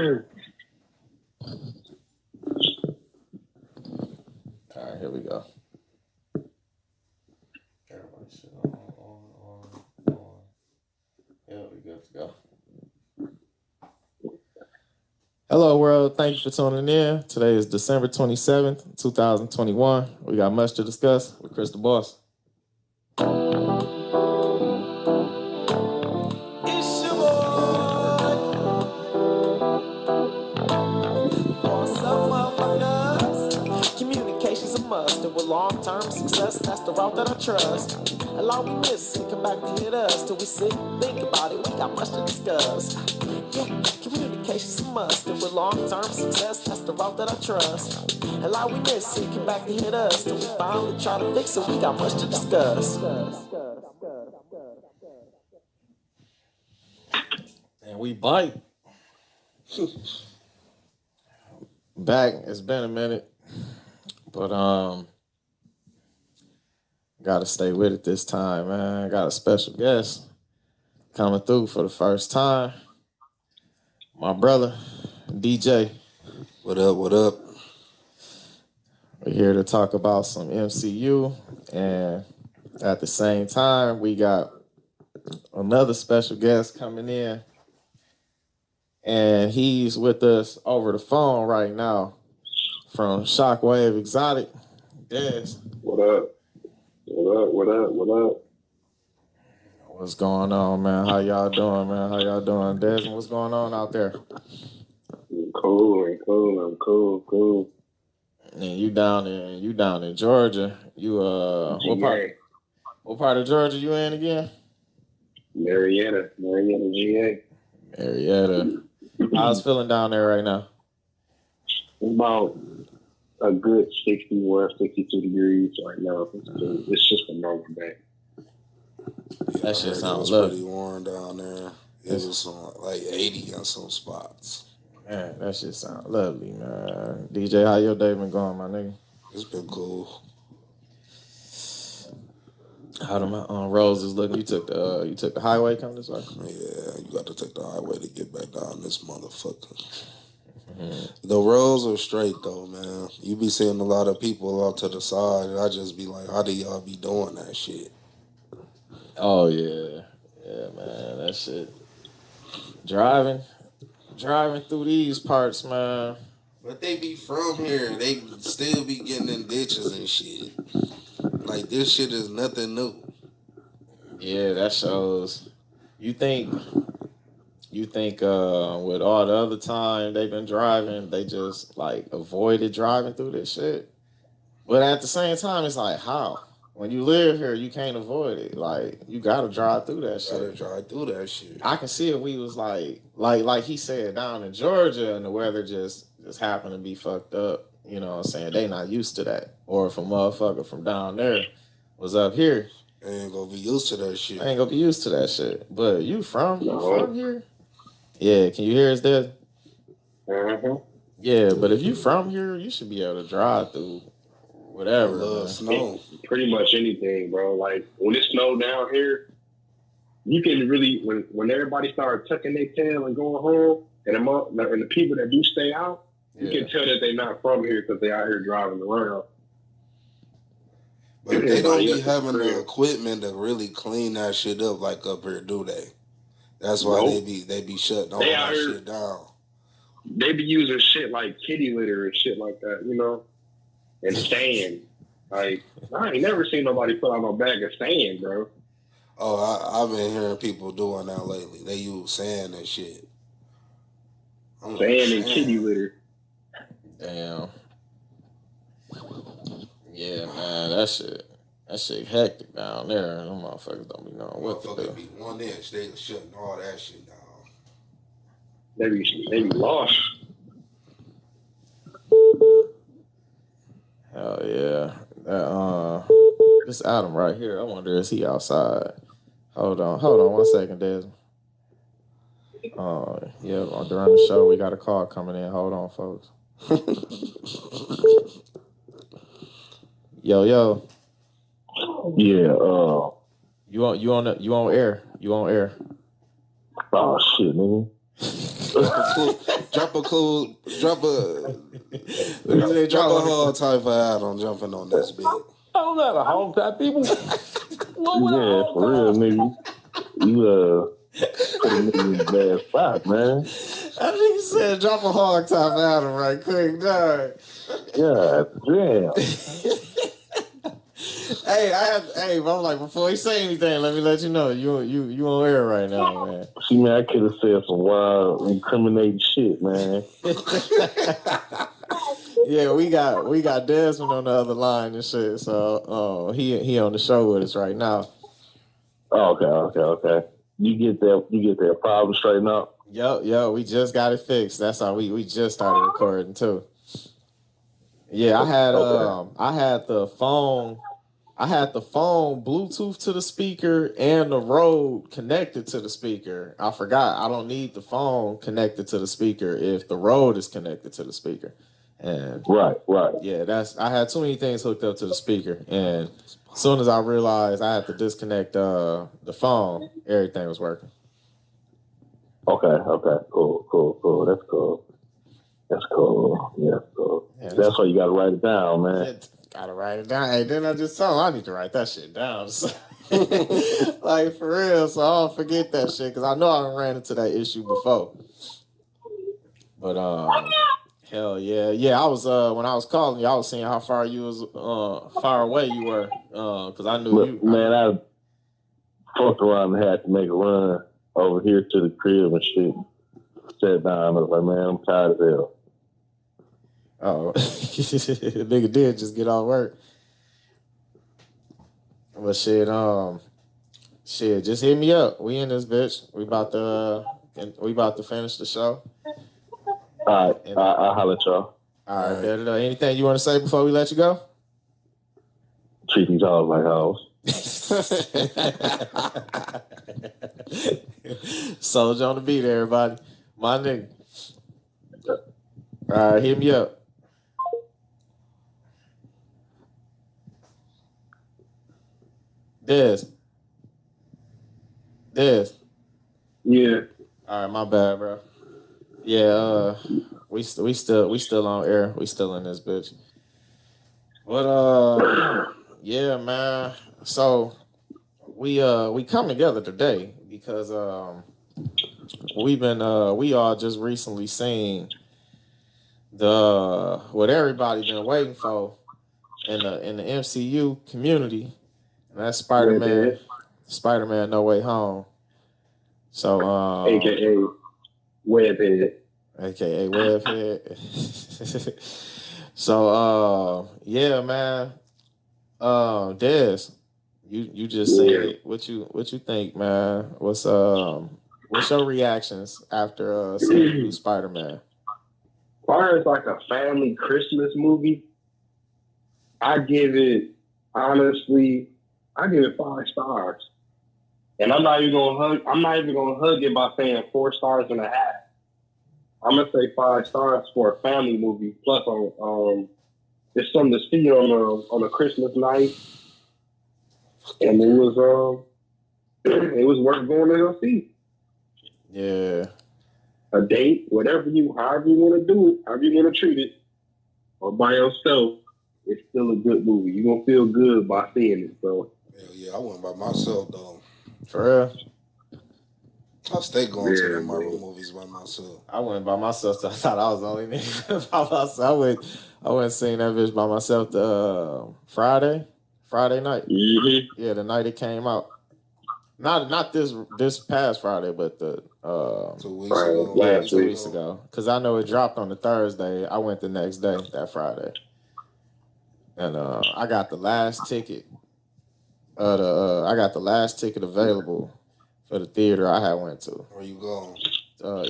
All right, here we go. Yeah, we good to go. Hello, world. Thank you for tuning in. Today is December 27th, 2021. We got much to discuss with Chris the Boss. It's your boy. What's up, motherfuckers? Communication's a must, and with long-term success, that's the route that I trust. Allow me miss and come back to hit us till we sit and think about it. We got much to discuss. Yeah, communication's a must, and with long-term success, that's the route that I trust. Allow me miss and come back to hit us till we finally try to fix it. We got much to discuss. And we bite. Back. It's been a minute. But gotta stay with it this time, man. Got a special guest coming through for the first time. My brother, DJ. What up, what up? We're here to talk about some MCU, and at the same time, we got another special guest coming in, and he's with us over the phone right now from ShockWaveExotics. Dez. What up? What up? What up? What up? What's going on, man? How y'all doing, man? How y'all doing, Desmond? What's going on out there? I'm cool. I'm cool. And you down in Georgia. You what part of Georgia you in again? Marietta, GA. Marietta. How's feeling down there right now? About a good 61, 62 degrees right now. It's just a normal day. That shit sounds pretty warm down there. It was like 80 on some spots. Man, that shit sounds lovely, man. DJ, how your day been going, my nigga? It's been cool. How them roses looking? You took the highway coming this way? Yeah, you got to take the highway to get back down this motherfucker. Mm-hmm. The roads are straight though, man. You be seeing a lot of people out to the side, and I just be like, how do y'all be doing that shit? Oh yeah, man, that shit. Driving through these parts, man. But they be from here. They still be getting in ditches and shit. Like, this shit is nothing new. Yeah, that shows. You think with all the other time they've been driving, they just like avoided driving through this shit? But at the same time, it's like, how? When you live here, you can't avoid it. Like, you gotta drive through that shit. I can see it. We was like he said, down in Georgia, and the weather just happened to be fucked up. You know what I'm saying? They not used to that. Or if a motherfucker from down there was up here, they ain't gonna be used to that shit. But you from here? Yeah, can you hear us there? Uh-huh. Yeah, but if you from here, you should be able to drive through whatever. I love snow. Pretty much anything, bro. Like, when it snowed down here, you can really, when everybody started tucking their tail and going home, and the people that do stay out, you can tell that they're not from here because they out here driving around. But they don't be having the equipment to really clean that shit up like up here, do they? That's why they be shutting all that shit down. They be using shit like kitty litter and shit like that, you know, and sand. Like, I ain't never seen nobody put out no bag of sand, bro. Oh, I've been hearing people doing that lately. They use sand and shit. Sand and kitty litter. Damn. Yeah, man, that shit hectic down there. Them motherfuckers don't be knowing what to do. Be 1 inch, they shutting all that shit down. They be lost. Hell yeah. This Adam right here, I wonder, is he outside? Hold on 1 second, Desmond. Yeah, during the show, we got a call coming in. Hold on, folks. Yo. Yeah. You on air? Oh shit, nigga. Drop a whole type of ad on jumping on this bit. I'm not a hog tie, people. Yeah, for real, nigga. You put a nigga in a bad spot, man. I think you said drop a hog top Adam right quick, dog. Yeah, damn. Hey, but I'm like, before he say anything, let me let you know you on air right now, man. See, man, I could have said some wild, incriminating shit, man. Yeah, we got Desmond on the other line and shit. So he on the show with us right now. Okay. You get that problem straightened out. Yo, we just got it fixed. That's how we just started recording too. Yeah, I had the phone Bluetooth to the speaker and the Rode connected to the speaker. I forgot I don't need the phone connected to the speaker if the Rode is connected to the speaker. And right. Yeah, I had too many things hooked up to the speaker, and as soon as I realized I had to disconnect the phone, everything was working. Okay, cool. That's cool. Yeah, cool. Yeah, that's why you gotta write it down, man. Yeah, gotta write it down. Hey, didn't I just tell him I need to write that shit down? Like, for real, so I don't forget that shit, because I know I ran into that issue before. But hell yeah, I was when I was calling you, I was seeing how far you was far away you were, because I knew you. Man, I fucked around and had to make a run over here to the crib and shit. Sat down, I was like, man, I'm tired as hell. Oh, nigga did just get off work. But shit, just hit me up. We in this bitch. We about to finish the show. All right, I'll holler at y'all. All right. Anything you want to say before we let you go? Treat these dogs like hoes. Soulja on the beat, everybody. My nigga. All right, hit me up. Dez. Yeah. All right, my bad, bro. Yeah, we still on air. We still in this bitch. But yeah, man. So we come together today because we all just recently seen what everybody been waiting for in the MCU community, and that's Spider-Man No Way Home. So AKA Webhead. AKA Webhead. So yeah, man. Dez, you just said it. What you think, man? What's your reactions after seeing the new Spider-Man? As far as like a family Christmas movie, I give it 5 stars. And I'm not even gonna hug it by saying 4.5 stars. I'm gonna say 5 stars for a family movie. Plus, it's something to see on a Christmas night, and it was worth going to go see. Yeah, a date, however you want to do it, however you want to treat it, or by yourself, it's still a good movie. You're gonna feel good by seeing it. So Hell yeah, I went by myself though. for real. I stay going to the Marvel movies by myself. I went by myself. So I thought I was the only nigga by myself. I went and seen that bitch by myself Friday night. Mm-hmm. Yeah, the night it came out. Not this past Friday, but the 2 weeks ago. Yeah, 2 weeks ago. Because I know it dropped on the Thursday. I went the next day, that Friday. And I got the last ticket. I got the last ticket available for the theater I had went to. Where you going?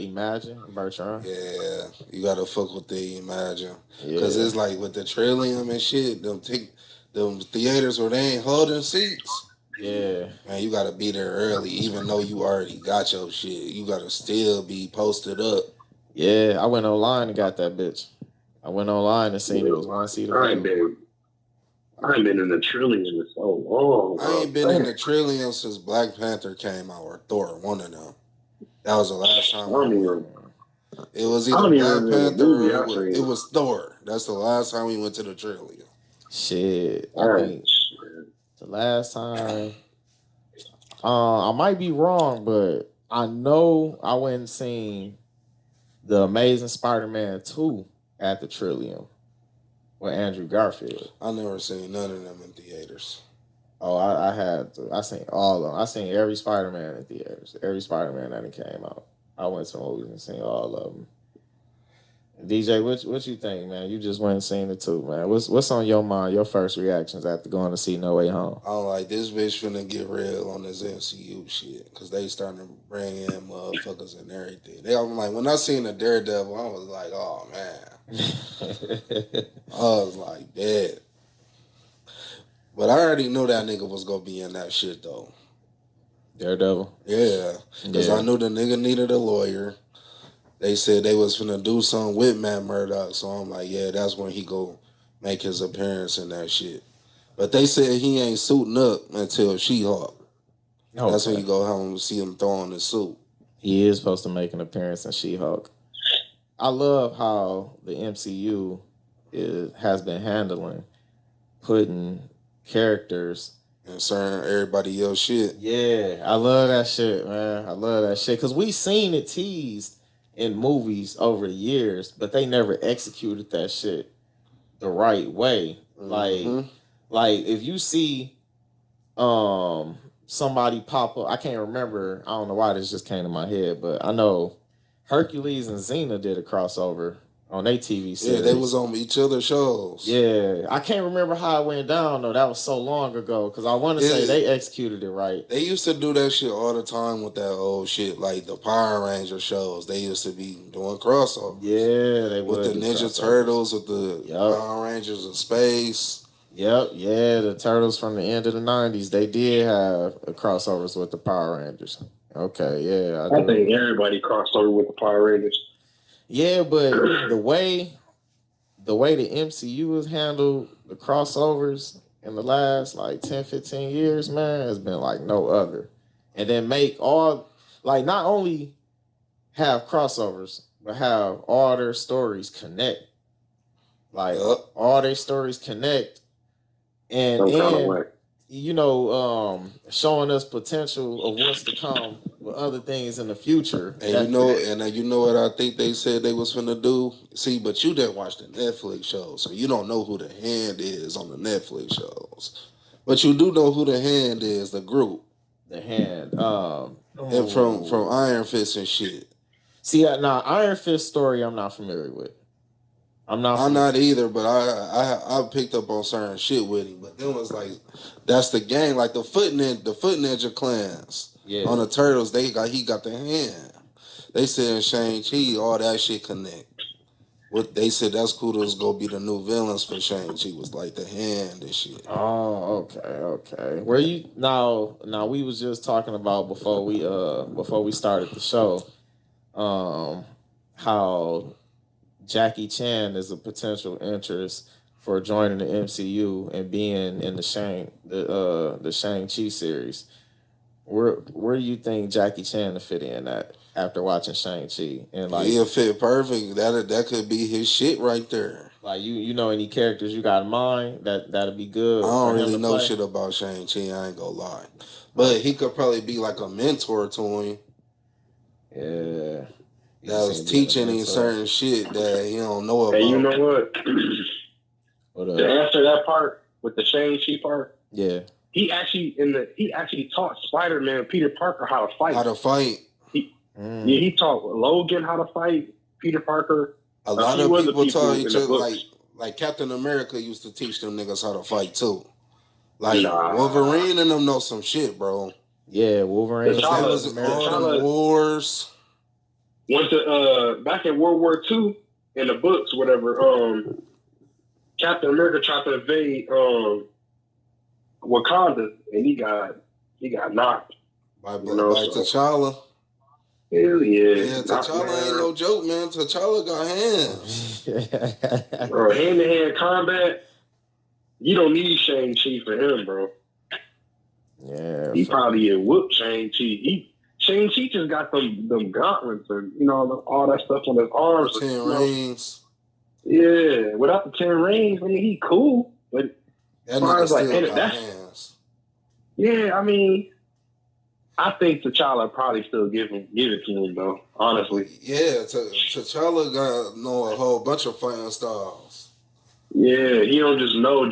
Imagine, Bertrand. Yeah, you gotta fuck with the Imagine. Because it's like with the Trillium and shit, them theaters where they ain't holding seats. Yeah. Man, you gotta be there early, even though you already got your shit. You gotta still be posted up. Yeah, I went online and got that bitch. I went online and seen it was 1 seat available. I ain't been in the Trillium in so long. I ain't been in the Trillium since Black Panther came out, or Thor, one of them. That was the last time I don't even. It was I either don't even Black remember the Panther movie or I seen. it was Thor. That's the last time we went to the Trillium. Shit, I Oh, think shit. the last time. I might be wrong, but I know I went and seen the Amazing Spider-Man 2 at the Trillium with Andrew Garfield. I never seen none of them in theaters. Oh, I had to. I seen all of them. I seen every Spider-Man in theaters. Every Spider-Man that came out. I went to movies and seen all of them. DJ, what you think, man? You just went and seen it too, man. What's on your mind? Your first reactions after going to see No Way Home? I'm like, this bitch finna get real on this MCU shit because they starting to bring in motherfuckers and everything. I'm like, when I seen the Daredevil, I was like, oh man, I was like, dead. But I already knew that nigga was gonna be in that shit though. Daredevil. Yeah, because I knew the nigga needed a lawyer. They said they was finna do something with Matt Murdock, so I'm like, yeah, that's when he go make his appearance in that shit. But they said he ain't suiting up until She-Hulk. Okay. That's when you go home and see him throwing his suit. He is supposed to make an appearance in She-Hulk. I love how the MCU has been handling putting characters and certain everybody else shit. Yeah, I love that shit, man. I love that shit because we seen it teased in movies over the years, but they never executed that shit the right way. Mm-hmm. Like if you see somebody pop up, I can't remember, I don't know why this just came to my head, but I know Hercules and Xena did a crossover on their TV series. Yeah, they was on each other's shows. Yeah, I can't remember how it went down though. That was so long ago because I want to say they executed it right. They used to do that shit all the time with that old shit, like the Power Ranger shows. They used to be doing crossovers. Yeah, they with the Ninja Turtles, with the Power Rangers in space. Yep, yeah, the Turtles from the end of the 90s, they did have crossovers with the Power Rangers. Okay, yeah. I think everybody crossed over with the Power Rangers. Yeah, but the way the MCU has handled the crossovers in the last like 10, 15 years, man, has been like no other. And then make all, like not only have crossovers, but have all their stories connect. Like all their stories connect. And you know, showing us potential of what's to come with other things in the future. And you know what I think they said they was finna do? See, but you didn't watch the Netflix shows, so you don't know who the Hand is on the Netflix shows. But you do know who the Hand is, the group. The Hand. And from Iron Fist and shit. See, now Iron Fist story I'm not familiar with. I'm not either, but I picked up on certain shit with him. But then it was like, that's the gang, like the Foot Ninja clans. Yeah. On the Turtles, he got the Hand. They said in Shang-Chi, all that shit connect. What they said that's cool. Was gonna be the new villains for Shang-Chi was like the Hand and shit. Oh, okay. Where you now we was just talking about before we started the show, how Jackie Chan is a potential interest for joining the MCU and being in the Shang-Chi series. Where do you think Jackie Chan will fit in at after watching Shang-Chi? And like he'll fit perfect. That could be his shit right there. Like you know any characters you got in mind that'll be good? I don't really know shit about Shang-Chi, I ain't gonna lie. But he could probably be like a mentor to him. Yeah. That was teaching him certain shit that he don't know about. Hey, you know what? To answer that part with the Shang-Chi part, yeah, he actually taught Spider-Man Peter Parker how to fight. Yeah, he taught Logan how to fight. Peter Parker. A lot of people taught each other, like Captain America used to teach them niggas how to fight too. Like Wolverine and them know some shit, bro. Yeah, Wolverine. That was all the wars. Once back in World War II, in the books, whatever, Captain America tried to invade Wakanda, and he got knocked by T'Challa. Hell yeah! Yeah, T'Challa ain't no joke, man. T'Challa got hands. Bro, hand-to-hand combat, you don't need Shang-Chi for him, bro. Yeah, he probably whooped Shang-Chi. Shang-Chi just got them gauntlets and, all that stuff on his arms. 10 rings. Yeah, without the 10 rings, I mean, he cool. But that nigga still got hands. Yeah, I mean, I think T'Challa probably still give it to him, though, honestly. Yeah, T'Challa got a whole bunch of fighting styles. Yeah, he don't just know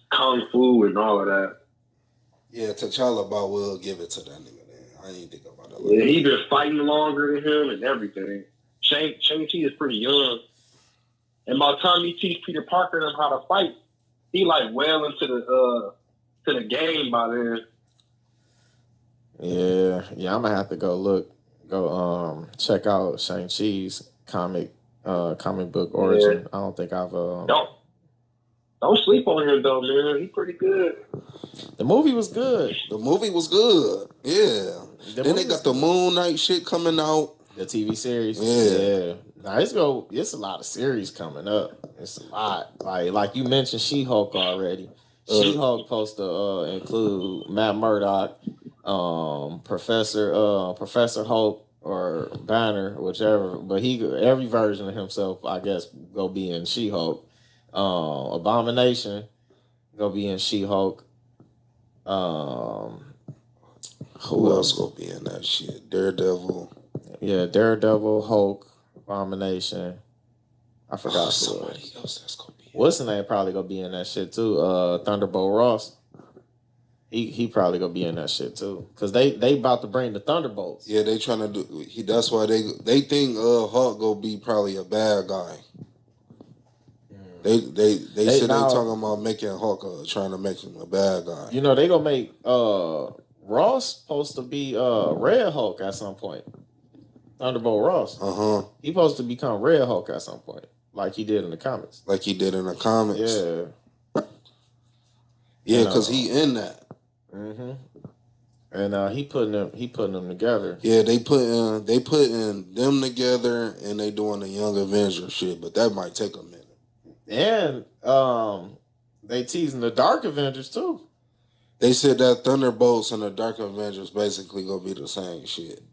Kung Fu and all of that. Yeah, T'Challa about will give it to that nigga. I ain't think about that. Yeah, he been fighting longer than him and everything. Shang-Chi is pretty young. And by the time he teach Peter Parker them how to fight, he like well into the game by then. Yeah, I'm gonna have to go check out Shang-Chi's comic book origin. Yeah. I don't think I've Don't sleep on him though, man. He's pretty good. The movie was good. Yeah. Then they got the Moon Knight shit coming out. The TV series. Yeah. Now it's a lot of series coming up. It's a lot. Like you mentioned She-Hulk already. She-Hulk supposed to include Matt Murdock, Professor Hulk or Banner, whichever. But every version of himself, I guess, go be in She-Hulk. Abomination gonna be in She-Hulk. Who else gonna be in that shit? Daredevil. Yeah, Daredevil, Hulk, Abomination. I forgot somebody else that's gonna be. What's the name? Probably gonna be in that shit too. Thunderbolt Ross. He probably gonna be in that shit too. Cause they about to bring the Thunderbolts. Yeah, they trying to do. That's why they think Hulk gonna be probably a bad guy. They said they talking about making Hulk trying to make him a bad guy. You know they gonna make Ross supposed to be Red Hulk at some point. Thunderbolt Ross. He supposed to become Red Hulk at some point, like he did in the comics. Yeah, because he in that. Mm-hmm. And he putting them together. Yeah, they putting them together, and they doing the Young Avengers shit, but that might take a minute. And they teasing the Dark Avengers too. They said that Thunderbolts and the Dark Avengers basically gonna be the same shit.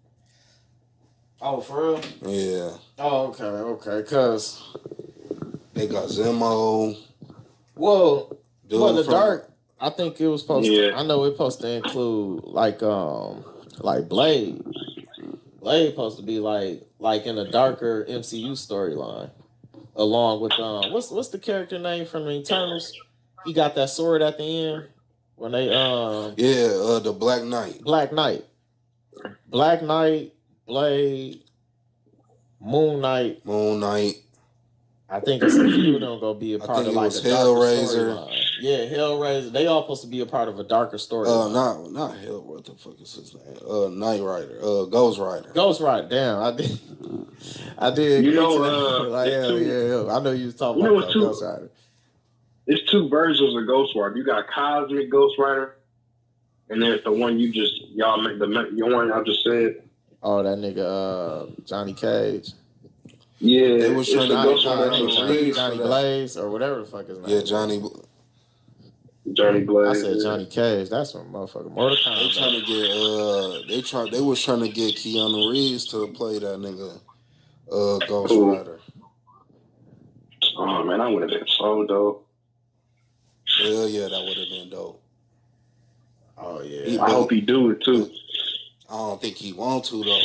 Oh, for real? Yeah. Oh, okay. Cause they got Zemo. Well, the Dark. I think it was supposed to. I know it's supposed to include like Blade. Blade supposed to be like in a darker MCU storyline. Along with what's the character name from the Eternals? He got that sword at the end when they the Black Knight. Black Knight, Blade, Moon Knight. I think it's a few of them gonna be a part of like a Hellraiser. Yeah, Hellraiser. They all supposed to be a part of a darker story. Not Hell. What the fuck is his name? Knight Rider. Ghost Rider. Ghost Rider. Damn, I did. You know, I know you was talking about Ghost Rider. It's two versions of Ghost Rider. You got Cosmic Ghost Rider, and there's the one y'all make the one I just said. Oh, that nigga, Johnny Cage. Yeah, they was trying to go for Johnny Blaze or whatever the fuck his name. Yeah, Johnny Blaze. I said Johnny Cage. That's some motherfucker. Mortal Kombat. They was trying to get Keanu Reeves to play that nigga Ghost Rider. Oh man, I would have been so dope. Hell yeah, that would have been dope. Oh yeah. I hope he do it too. I don't think he want to though.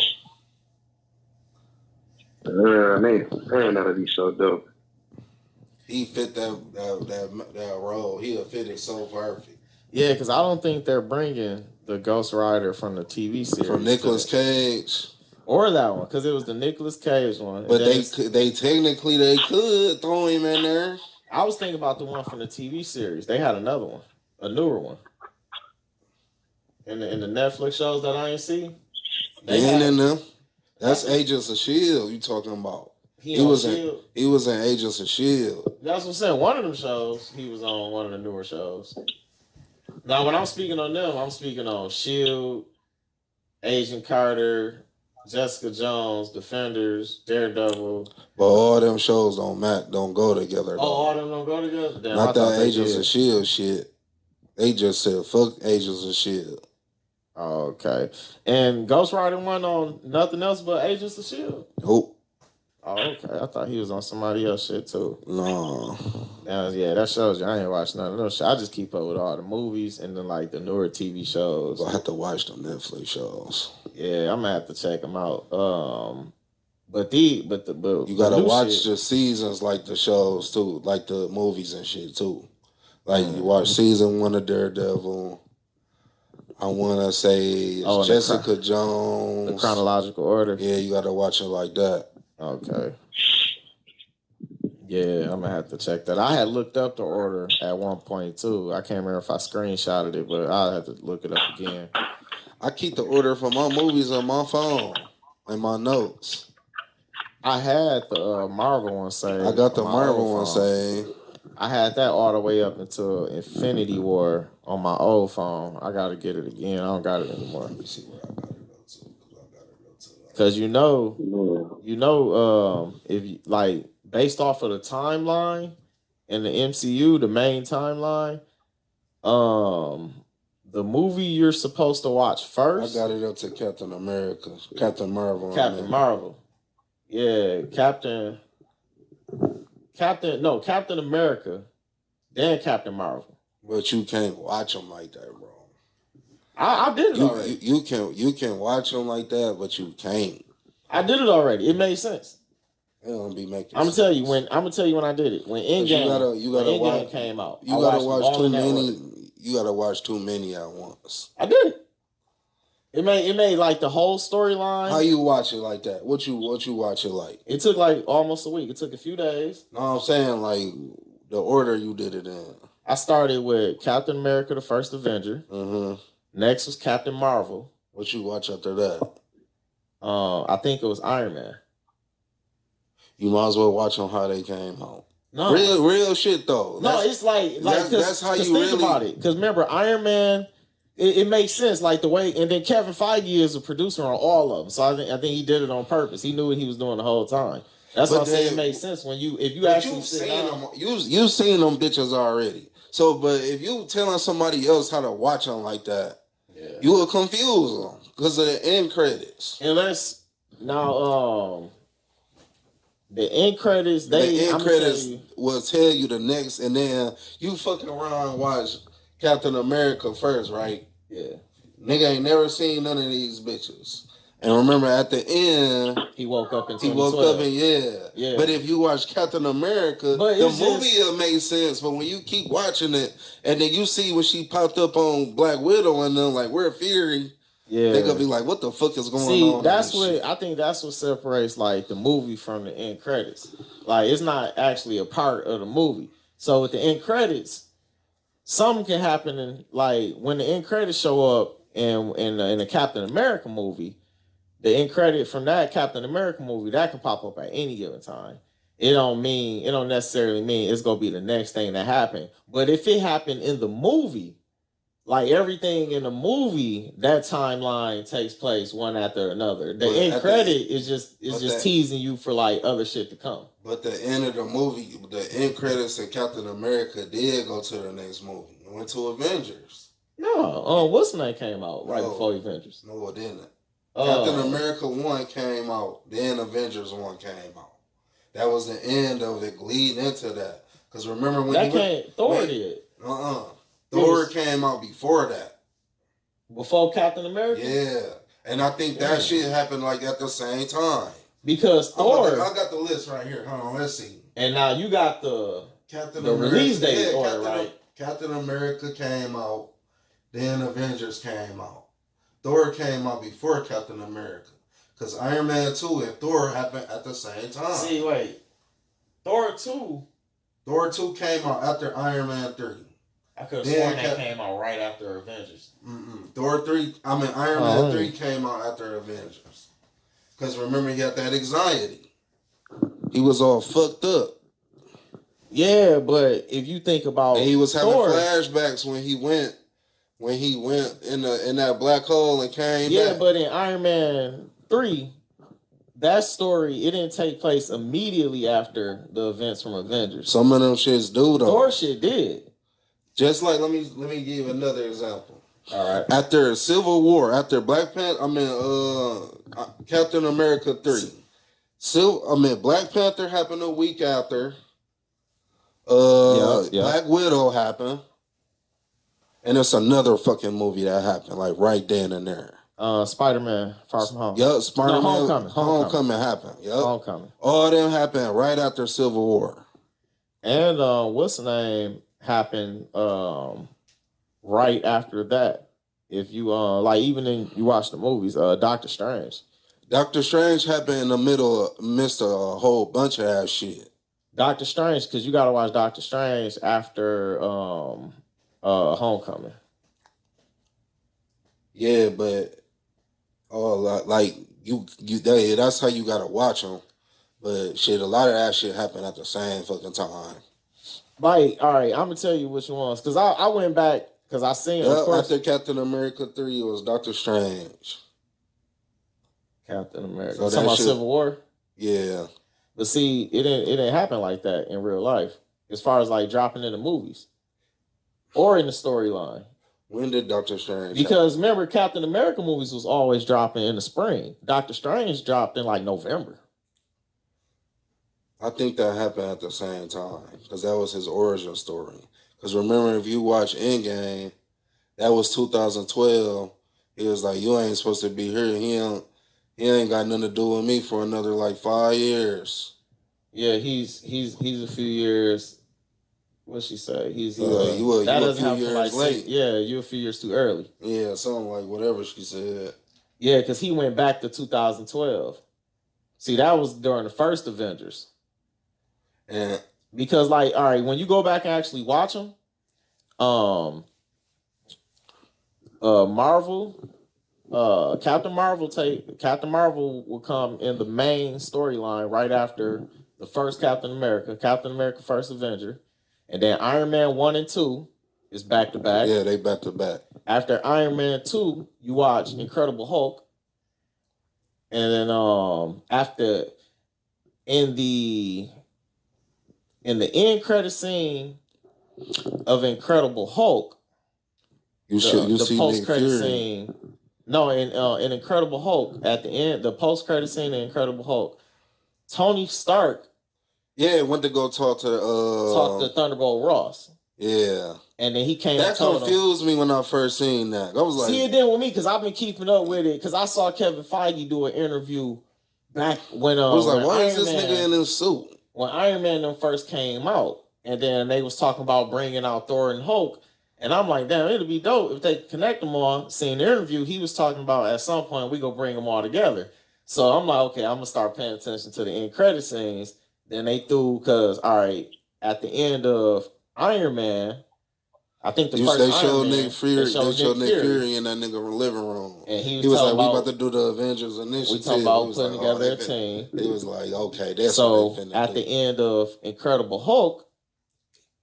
Man, that'd be so dope. He fit that role. He'll fit it so perfect. Yeah, because I don't think they're bringing the Ghost Rider from the TV series. From Nicolas Cage. Or that one, because it was the Nicolas Cage one. But they technically could throw him in there. I was thinking about the one from the TV series. They had another one, a newer one. In the Netflix shows that I ain't see. They ain't in them. That's Agents of S.H.I.E.L.D. you talking about. He was in Agents of S.H.I.E.L.D. That's what I'm saying. One of them shows, he was on one of the newer shows. Now, when I'm speaking on them, I'm speaking on S.H.I.E.L.D., Agent Carter, Jessica Jones, Defenders, Daredevil. But all them shows don't go together. Oh, all them don't go together? Damn, not that Agents of S.H.I.E.L.D. shit. They just said, fuck Agents of S.H.I.E.L.D. Okay. And Ghost Rider won on nothing else but Agents of S.H.I.E.L.D. Nope. Oh, okay. I thought he was on somebody else shit too. No. Yeah, that shows you. I ain't watched none of those shit. I just keep up with all the movies and then like the newer TV shows. I have to watch them Netflix shows. Yeah, I'm gonna have to check them out. But you gotta watch shit, the seasons like the shows too, like the movies and shit too. Like you watch season 1 of Daredevil. I want to say Jessica Jones. The chronological order. Yeah, you got to watch it like that. Okay. Yeah, I'm going to have to check that. I had looked up the order at one point, too. I can't remember if I screenshotted it, but I'll have to look it up again. I keep the order for my movies on my phone and my notes. I had the Marvel one saved. I got the Marvel one saved. I had that all the way up until Infinity War on my old phone. I got to get it again. I don't got it anymore. Let me see where I got it to. Because if you, like, based off of the timeline in the MCU, the main timeline, the movie you're supposed to watch first. I got it up to Captain America, Captain Marvel. Captain Marvel. Yeah, Captain America, then Captain Marvel. But you can't watch them like that, bro. I did it already. You can watch them like that, but you can't. I did it already. It made sense. It don't be making. I'm gonna tell you when I did it. When Endgame came out, you gotta watch too many. You gotta watch too many at once. I did it. It made like the whole storyline. How you watch it like that? What you watch it like? It took like almost a week. It took a few days. No, I'm saying like the order you did it in. I started with Captain America, the First Avenger. Mm-hmm. Next was Captain Marvel. What you watch after that? I think it was Iron Man. You might as well watch them how they came out. No, real shit though. No, it's like that's how you think really about it. Because remember, Iron Man. It makes sense, like the way, and then Kevin Feige is a producer on all of them, so I think he did it on purpose. He knew what he was doing the whole time. That's why I say it makes sense when if you actually sit down. You've seen them bitches already. So, but if you telling somebody else how to watch them like that, you will confuse them because of the end credits. Unless now, the end credits, will tell you the next, and then you fucking around and watch Captain America first, right? Yeah. Nigga ain't never seen none of these bitches. And remember, at the end, he woke up in 2012. Yeah. But if you watch Captain America, the movie will make sense. But when you keep watching it, and then you see when she popped up on Black Widow and then like, we're Fury, they're gonna be like, what the fuck is going on? I think that's what separates like the movie from the end credits. Like, it's not actually a part of the movie. So with the end credits, something can happen in, like, when the end credits show up in the Captain America movie, the end credit from that Captain America movie, that can pop up at any given time. It don't necessarily mean it's gonna be the next thing that happened. But if it happened in the movie, like everything in the movie, that timeline takes place one after another. The end credit is just teasing you for like other shit to come. But the end of the movie, the end credits of Captain America did go to the next movie. It went to Avengers. No, what's the name came out right before Avengers? No, it didn't. Captain America 1 came out, then Avengers 1 came out. That was the end of it, leading into that. Because remember when Thor did. Thor came out before that. Before Captain America? Yeah. And I think that shit happened like at the same time. Because Thor... I got the list right here. Hold on, let's see. And now you got the release date order, right? Captain America came out, then Avengers came out. Thor came out before Captain America. Because Iron Man 2 and Thor happened at the same time. See, wait. Thor 2 came out after Iron Man 3. I could have sworn that came out right after Avengers. Iron Man 3 came out after Avengers. Because remember, he had that anxiety. He was all fucked up. Yeah, but if you think about, and he was having flashbacks when he went in that black hole and came back. Yeah, but in Iron Man 3, that story, it didn't take place immediately after the events from Avengers. Some of them shits do though. Thor shit did. Just like let me give you another example. All right. After Civil War, after Black Panther, Captain America 3. Black Panther happened a week after. Black Widow happened. And it's another fucking movie that happened, like right then and there. Spider-Man, Far From Home. Yup, Spider-Man. No, Homecoming happened. Yup. Homecoming. All them happened right after Civil War. And what's the name happened right after that. If you you watch the movies, Doctor Strange. Doctor Strange happened in the midst of a whole bunch of ass shit. Doctor Strange, because you gotta watch Doctor Strange after Homecoming. Yeah, but that's how you gotta watch them. But shit, a lot of that shit happened at the same fucking time. Like, all right, I'm gonna tell you which ones, because I went back because I seen after Captain America 3, it was Doctor Strange. Captain America. So talking about Civil War? Yeah. But see, it didn't happen like that in real life, as far as like dropping in the movies or in the storyline. When did Doctor Strange? Because remember, Captain America movies was always dropping in the spring. Doctor Strange dropped in like November. I think that happened at the same time because that was his origin story. Because remember, if you watch Endgame, that was 2012. He was like, "You ain't supposed to be here. He ain't got nothing to do with me for another like 5 years." Yeah, he's a few years. What'd she say? You a few years late. Yeah, you a few years too early. Yeah, something like whatever she said. Yeah, because he went back to 2012. See, that was during the first Avengers. And because, like, all right, when you go back and actually watch them, Captain Marvel will come in the main storyline right after the first Captain America First Avenger, and then Iron Man 1 and 2 is back to back. Yeah, they back to back. After Iron Man 2, you watch Incredible Hulk, and then after in the end credit scene of Incredible Hulk, you see post credit scene. No, in Incredible Hulk at the end, the post credit scene in Incredible Hulk, Tony Stark. Yeah, went to go talk to Thunderbolt Ross. Yeah, and then he came. That confused me when I first seen that. I was like, see, it did with me because I've been keeping up with it because I saw Kevin Feige do an interview back when I was like, why is this nigga in his suit? When Iron Man them first came out, and then they was talking about bringing out Thor and Hulk, and I'm like, damn, it'd be dope if they connect them all. Seeing the interview, he was talking about at some point we gonna bring them all together. So I'm like, okay, I'm gonna start paying attention to the end credit scenes. Then they threw because all right, at the end of Iron Man, I think they showed Nick Fury in that nigga living room, and he was like, "We about to do the Avengers initiative." We talking about putting together a team. He was like, "Okay, that's so." At the end of Incredible Hulk,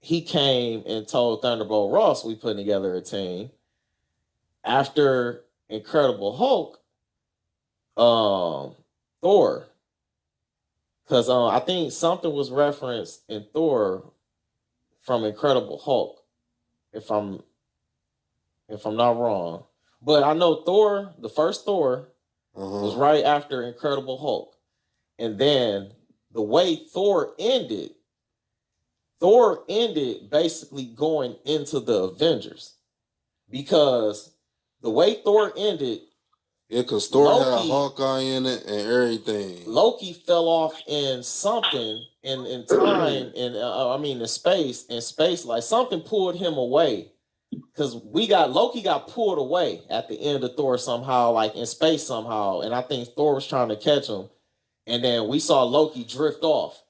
he came and told Thunderbolt Ross, "We putting together a team." After Incredible Hulk, Thor, because I think something was referenced in Thor from Incredible Hulk. If I'm not wrong, but I know Thor, the first Thor, was right after Incredible Hulk, and then the way Thor ended basically going into the Avengers, because the way Thor ended, because Thor had Hawkeye in it and everything. Loki fell off in something in time, in space, like something pulled him away. Because Loki got pulled away at the end of Thor somehow, like in space somehow, and I think Thor was trying to catch him. And then we saw Loki drift off.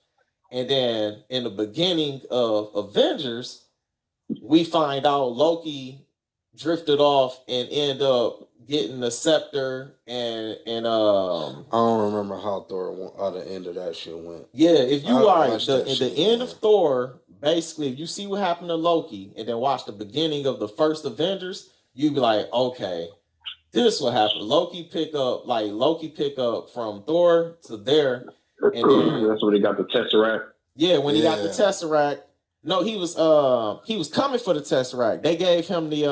And then in the beginning of Avengers, we find out Loki drifted off and ended up getting the scepter and I don't remember how the end of that shit went. Yeah, if you are at the end of Thor, basically, if you see what happened to Loki and then watch the beginning of the first Avengers, you'd be like, okay, this what happened. Loki pick up from Thor to there, and then that's when he got the Tesseract. Yeah, when he got the Tesseract. No, he was coming for the Tesseract. They gave him the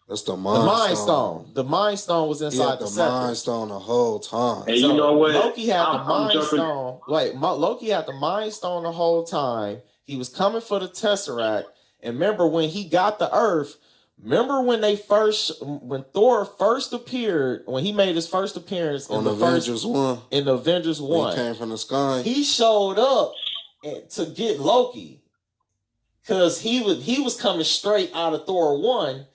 That's the Mind Stone. The Mind Stone was inside the scepter. Mind Stone the whole time. And you know what? Loki had the Mind Stone. Loki had the Mind Stone the whole time. He was coming for the Tesseract. And remember when he got the Earth, remember when Thor first appeared, when he made his first appearance on Avengers 1. In the Avengers 1. He came from the sky. He showed up to get Loki. Because he was coming straight out of Thor 1,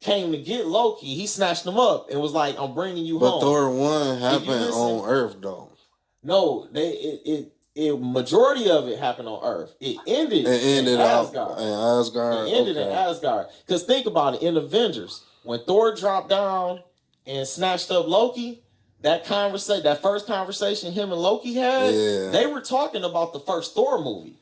came to get Loki. He snatched him up and was like, I'm bringing you home. But Thor 1 happened on Earth, though. No, majority of it happened on Earth. It ended in Asgard. It ended in Asgard. Because think about it, in Avengers, when Thor dropped down and snatched up Loki, that first conversation him and Loki had, they were talking about the first Thor movie.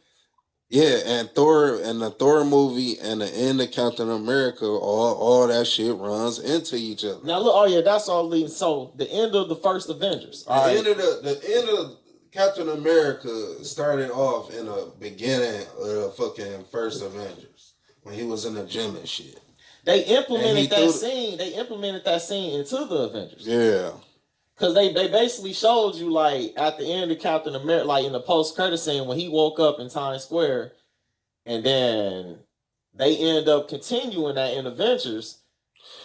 Yeah, and the Thor movie and the end of Captain America, all that shit runs into each other. Now look, that's all leading. So the end of the first Avengers. The end of Captain America started off in the beginning of the fucking first Avengers when he was in the gym and shit. They implemented that scene. They implemented that scene into the Avengers. Yeah. Because they basically showed you, like, at the end of Captain America, like, in the post-credit scene, when he woke up in Times Square, and then they end up continuing that in Avengers,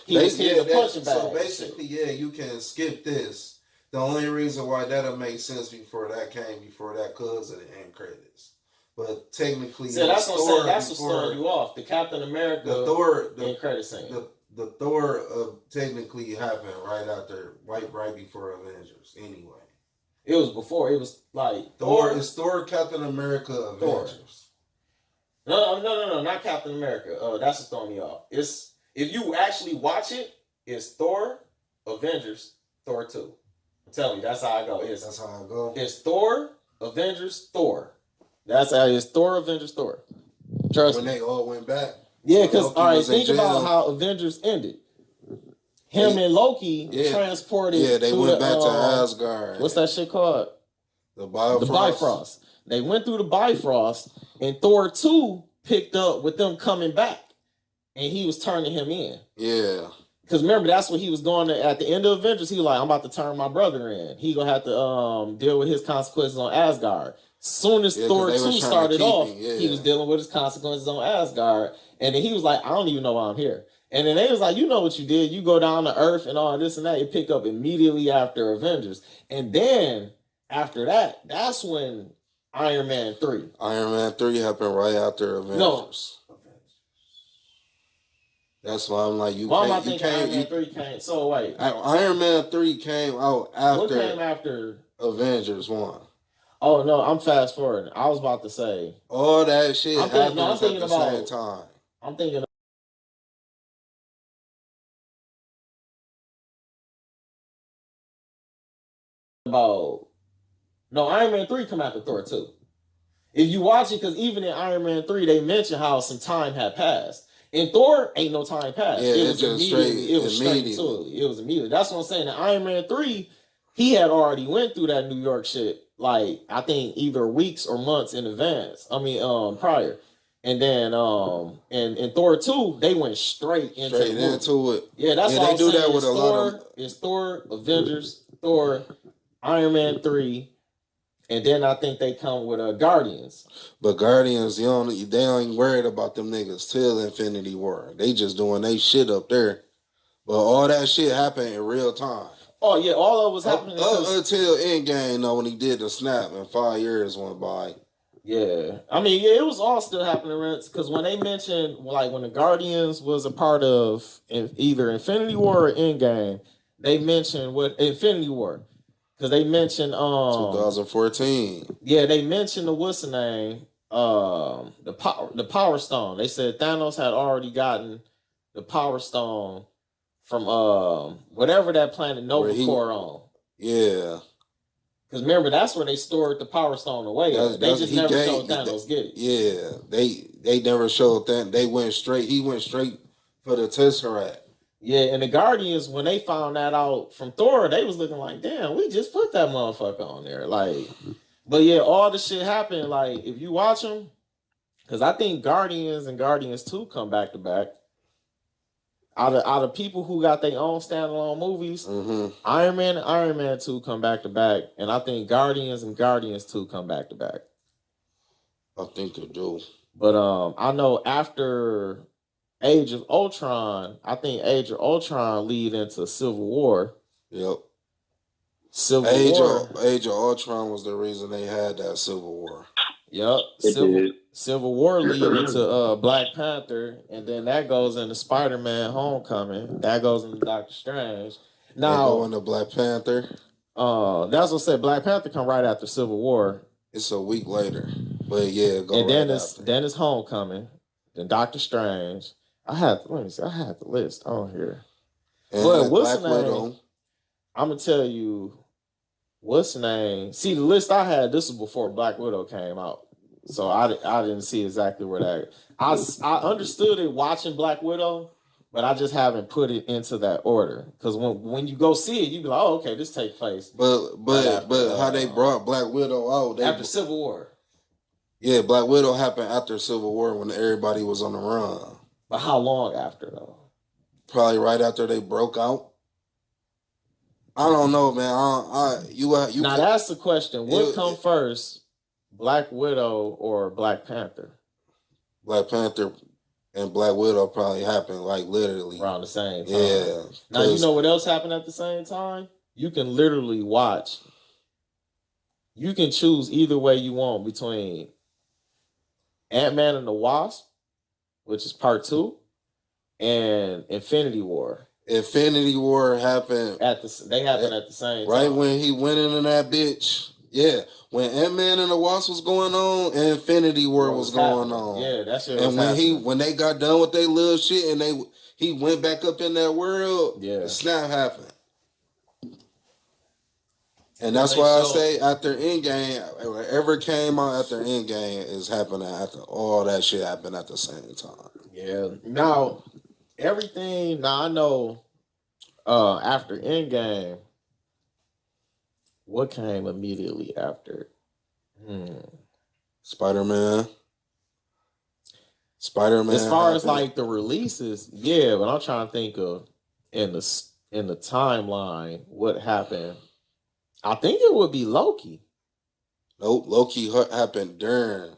he was hitting the punching bag. So basically, you can skip this. The only reason why that'll make sense before that because of the end credits. But technically, that's what's throwing you off. The Captain America end credit scene. The Thor technically happened right before Avengers. Anyway, it was before. It was like Thor. It's Thor, Captain America, Avengers. No, not Captain America. That's what's throwing me off. It's if you actually watch it, it's Thor, Avengers, Thor 2. I'm telling you, that's how I go. That's how I go. It's Thor, Avengers, Thor. That's how it's Thor, Avengers, Thor. Trust me. When they all went back. Yeah, because think about how Avengers ended. Him and Loki transported. Yeah, they went back to Asgard. What's that shit called? The Bifrost. The Bifrost. They went through the Bifrost, and Thor 2 picked up with them coming back, and he was turning him in. Yeah. Because remember, that's what he was going to, at the end of Avengers, he was like, I'm about to turn my brother in. He going to have to deal with his consequences on Asgard. Soon as Thor 2 started off, he was dealing with his consequences on Asgard. And then he was like, I don't even know why I'm here. And then they was like, you know what you did. You go down to Earth and all this and that. You pick up immediately after Avengers. And then after that, that's when Iron Man 3. Iron Man 3 happened right after Avengers. No. That's why I'm like, why am I thinking Iron Man 3 came? So wait. Iron Man 3 came out after. What came after? Avengers 1. Oh, no, I'm fast forwarding. I was about to say. All that shit happened at the same time. I'm thinking about... No, Iron Man 3 come after Thor 2. If you watch it, because even in Iron Man 3, they mention how some time had passed. In Thor, ain't no time passed. Yeah, it was straight to it. It was immediate. That's what I'm saying. In Iron Man 3, he had already went through that New York shit, like, I think either weeks or months in advance. Prior. And then in Thor 2, they went straight into it. Yeah, that's why they do that with a lot of. It's Thor, Avengers, Thor, Iron Man 3, and then I think they come with Guardians. But Guardians, they ain't worried about them niggas till Infinity War. They just doing they shit up there. But all that shit happened in real time. Oh yeah, all of it was happening until Endgame. Though, when he did the snap and 5 years went by. Yeah, it was all still happening because when they mentioned, like, when the Guardians was a part of either Infinity War or Endgame, they mentioned Infinity War because they mentioned 2014. Yeah, they mentioned what's the name? The Power Stone. They said Thanos had already gotten the Power Stone from whatever that planet Nova Corps on. Yeah. Because remember, that's where they stored the Power Stone away. They just never showed Thanos get it. Yeah, they never showed that. He went straight for the Tesseract. Yeah, and the Guardians, when they found that out from Thor, they was looking like, damn, we just put that motherfucker on there. Like, but yeah, all the shit happened. Like, if you watch them, because I think Guardians and Guardians 2 come back to back. Out of people who got their own standalone movies, Iron Man and Iron Man 2 come back to back, and I think Guardians and Guardians 2 come back to back. I think they do. But I know after Age of Ultron, I think Age of Ultron lead into Civil War. Yep. Age of Ultron was the reason they had that Civil War. Yep. Civil War lead into Black Panther, and then that goes into Spider-Man Homecoming. That goes into Doctor Strange. Now they go into Black Panther. That's what I said. Black Panther come right after Civil War. It's a week later. But yeah, then it's Homecoming. Then Doctor Strange. I had the list on here. And but what's Black the name? Widow. I'm gonna tell you what's the name. See, the list I had, this was before Black Widow came out. So I didn't see exactly where that. I understood it watching Black Widow, but I just haven't put it into that order. Because when you go see it, you be like, oh, okay, this take place. But how they brought Black Widow out after Civil War. Yeah, Black Widow happened after Civil War when everybody was on the run. But how long after though? Probably right after they broke out. I don't know, man. Now that's the question. What come first? Black Widow or Black Panther? Black Panther and Black Widow probably happened like literally around the same time. Yeah. Now you know what else happened at the same time? You can literally watch. You can choose either way you want between Ant-Man and the Wasp, which is part 2, and Infinity War. Infinity War happened They happened at the same time. Right when he went into that bitch. Yeah, when Ant-Man and the Wasp was going on, and Infinity War was going on. Yeah, that's it. And when they got done with their little shit, and he went back up in that world. Yeah, the snap happened. And that's why I say after Endgame, whatever came out after Endgame is happening after all that shit happened at the same time. Yeah. Now everything. Now I know. After Endgame. What came immediately after? Spider-Man. As far as like the releases, yeah, but I'm trying to think of in the timeline what happened. I think it would be Loki. Nope, Loki happened during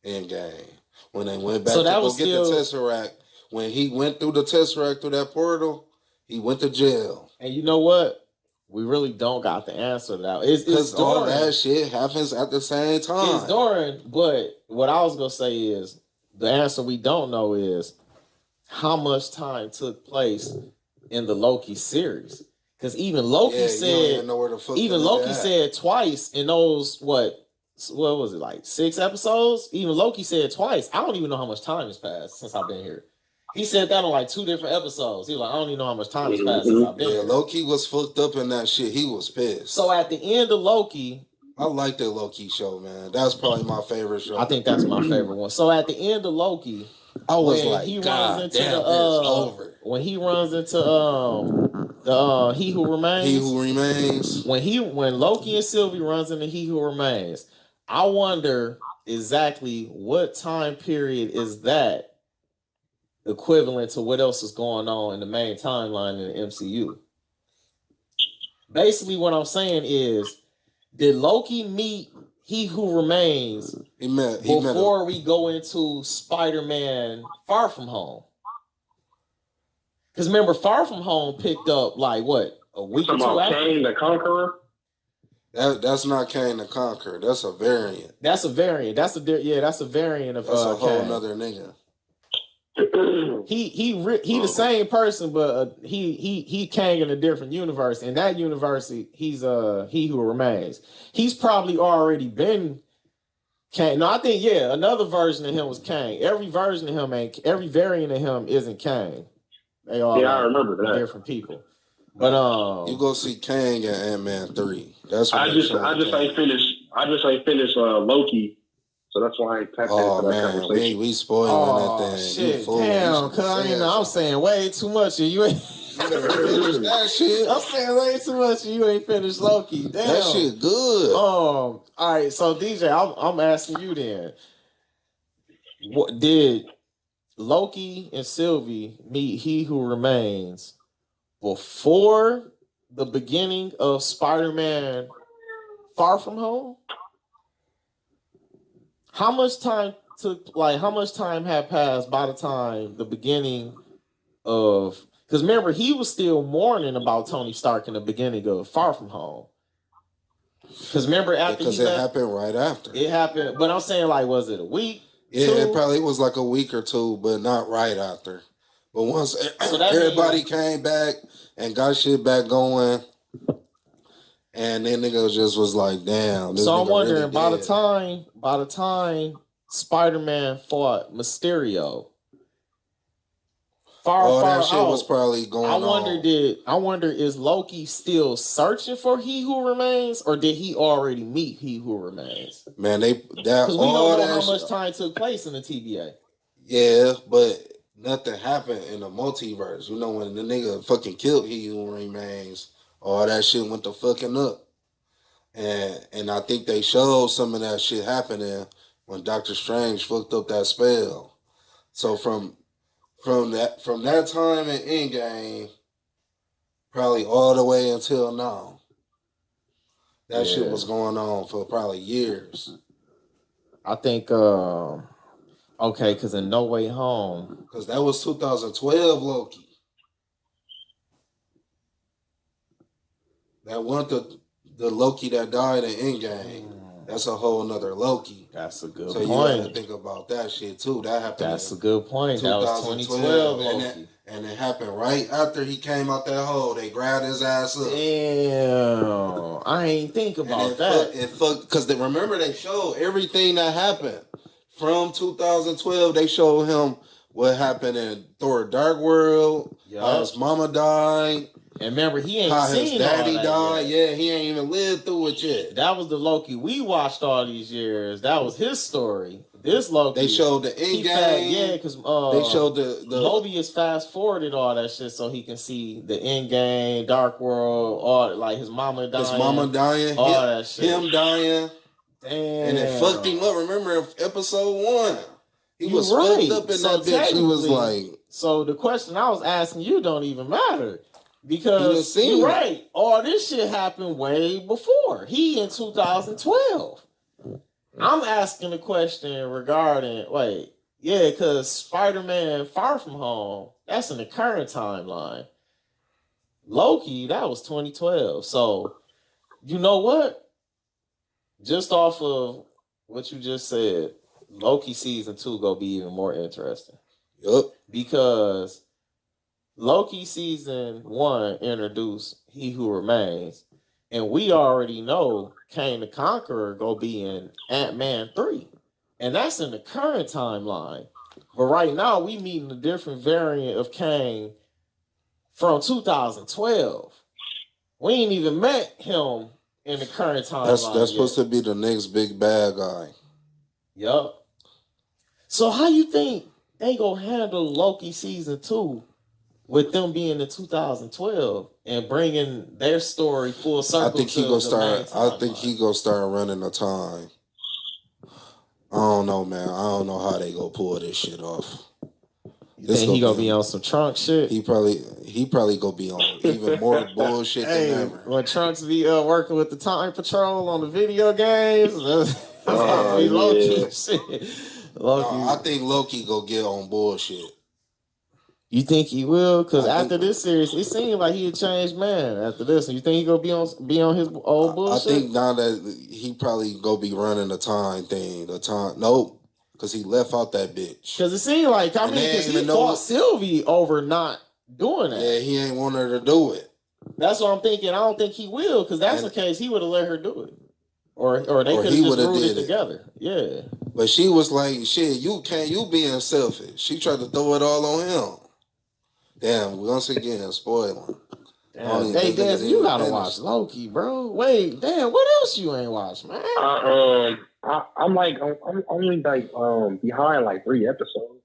Endgame when they went back to go get the Tesseract. When he went through the Tesseract through that portal, he went to jail. And you know what? We really don't got the answer to that. It's all that shit happens at the same time. It's during, but what I was gonna say is the answer we don't know is how much time took place in the Loki series. Because even Loki said, said twice in those what was it, like 6 episodes? Even Loki said twice. I don't even know how much time has passed since I've been here. He said that on like 2 different episodes. He was like, I don't even know how much time has passed since I've been here. Loki was fucked up in that shit. He was pissed. So at the end of Loki, I like that Loki show, man. That's probably my favorite show. I think that's my favorite one. So at the end of Loki, I was like, God damn, it's over. When he runs into He Who Remains. He Who Remains. When Loki and Sylvie runs into He Who Remains, I wonder exactly what time period is that equivalent to what else is going on in the main timeline in the MCU. Basically, what I'm saying is, did Loki meet He Who Remains before we go into Spider-Man Far From Home? Because remember, Far From Home picked up like what, a week or 2 after? Kang the Conqueror? That's not Kang the Conqueror. That's a variant. That's a variant. That's a variant of that's a whole nother nigga. He the same person, but he Kang in a different universe. In that universe, he's He Who Remains. He's probably already been Kang. No, I think another version of him was Kang. Every version of him every variant of him isn't Kang. They all I remember that. Different people. But you go see Kang and Ant-Man 3. That's what I just ain't finished Loki. So that's why I ain't tapped into that conversation. We spoiling that thing. Shit, damn, cuz I'm saying way too much and you ain't that shit. I'm saying way too much and you ain't finished Loki. Damn. That shit good. All right, so DJ, I'm asking you then. What did Loki and Sylvie meet He Who Remains before the beginning of Spider-Man Far From Home? How much time had passed by the time the beginning of, because remember, he was still mourning about Tony Stark in the beginning of Far From Home. Because remember, after because it happened right after. It happened, but I'm saying, like, was it a week? Yeah, it probably was like a week or two, but not right after. But once everybody came back and got shit back going, and then niggas just was like, damn. This so I'm wondering, really by the time Spider-Man fought Mysterio, far shit out, was probably going on. I wonder, is Loki still searching for He Who Remains, or did he already meet He Who Remains? Man, because we don't know how much time took place in the TVA. Yeah, but nothing happened in the multiverse. You know, when the nigga fucking killed He Who Remains, all that shit went to fucking up. And I think they showed some of that shit happening when Doctor Strange fucked up that spell. So from that time in Endgame, probably all the way until now, that shit was going on for probably years. I think, okay, because in No Way Home, because that was 2012 Loki. That wasn't the Loki that died in Endgame. That's a whole nother Loki. That's a good point. So you got to think about that shit too. That happened. That's a good point. That was 2012 Loki. And it happened right after he came out that hole. They grabbed his ass up. Damn. I ain't think about that. It fucked, because remember they showed everything that happened. From 2012, they showed him what happened in Thor Dark World, how his mama died. And remember, he ain't how seen his daddy died. Yet. Yeah, he ain't even lived through it yet. That was the Loki we watched all these years. That was his story. This Loki, they showed the end game. Yeah, because they showed the Mobius fast forwarded all that shit so he can see the end game, Dark World, all like his mama dying, all that shit, him dying. Damn. And it fucked him up. Remember episode 1? He was fucked up in that bitch. He was like. So the question I was asking you don't even matter. Because you're right. All this shit happened way before. He in 2012. I'm asking the question regarding, because Spider-Man Far From Home, that's in the current timeline. Loki, that was 2012. So, you know what? Just off of what you just said, Loki season 2 gonna be even more interesting. Yup. Because Loki season 1 introduced He Who Remains, and we already know Kang the Conqueror gonna be in Ant-Man 3, and that's in the current timeline. But right now we meeting a different variant of Kang from 2012. We ain't even met him in the current timeline. That's supposed to be the next big bad guy. Yup. So how you think they gonna handle Loki season 2? With them being in 2012 and bringing their story full circle. I think he gonna start running the time. I don't know, man. I don't know how they gonna pull this shit off. You think he gonna be on some Trunk shit? He probably gonna be on even more bullshit than ever. When Trunks be working with the Time Patrol on the video games, that's gonna be Loki shit. Loki. No, I think Loki gonna get on bullshit. You think he will? Because after this series, it seemed like he a changed man after this. And you think he gonna be on his old bullshit? I think now that he probably gonna be running the time thing. Nope, because he left out that bitch. Because it seemed like because he fought Sylvie over not doing that. Yeah, he ain't want her to do it. That's what I'm thinking. I don't think he will, because that's the case. He would have let her do it, or they could have just ruled it together. Yeah. But she was like, "Shit, you being selfish." She tried to throw it all on him. Damn, once again, spoiling. Damn, hey, Dez, you gotta watch Loki, bro. Wait, damn, what else you ain't watched, man? I'm only behind like 3 episodes.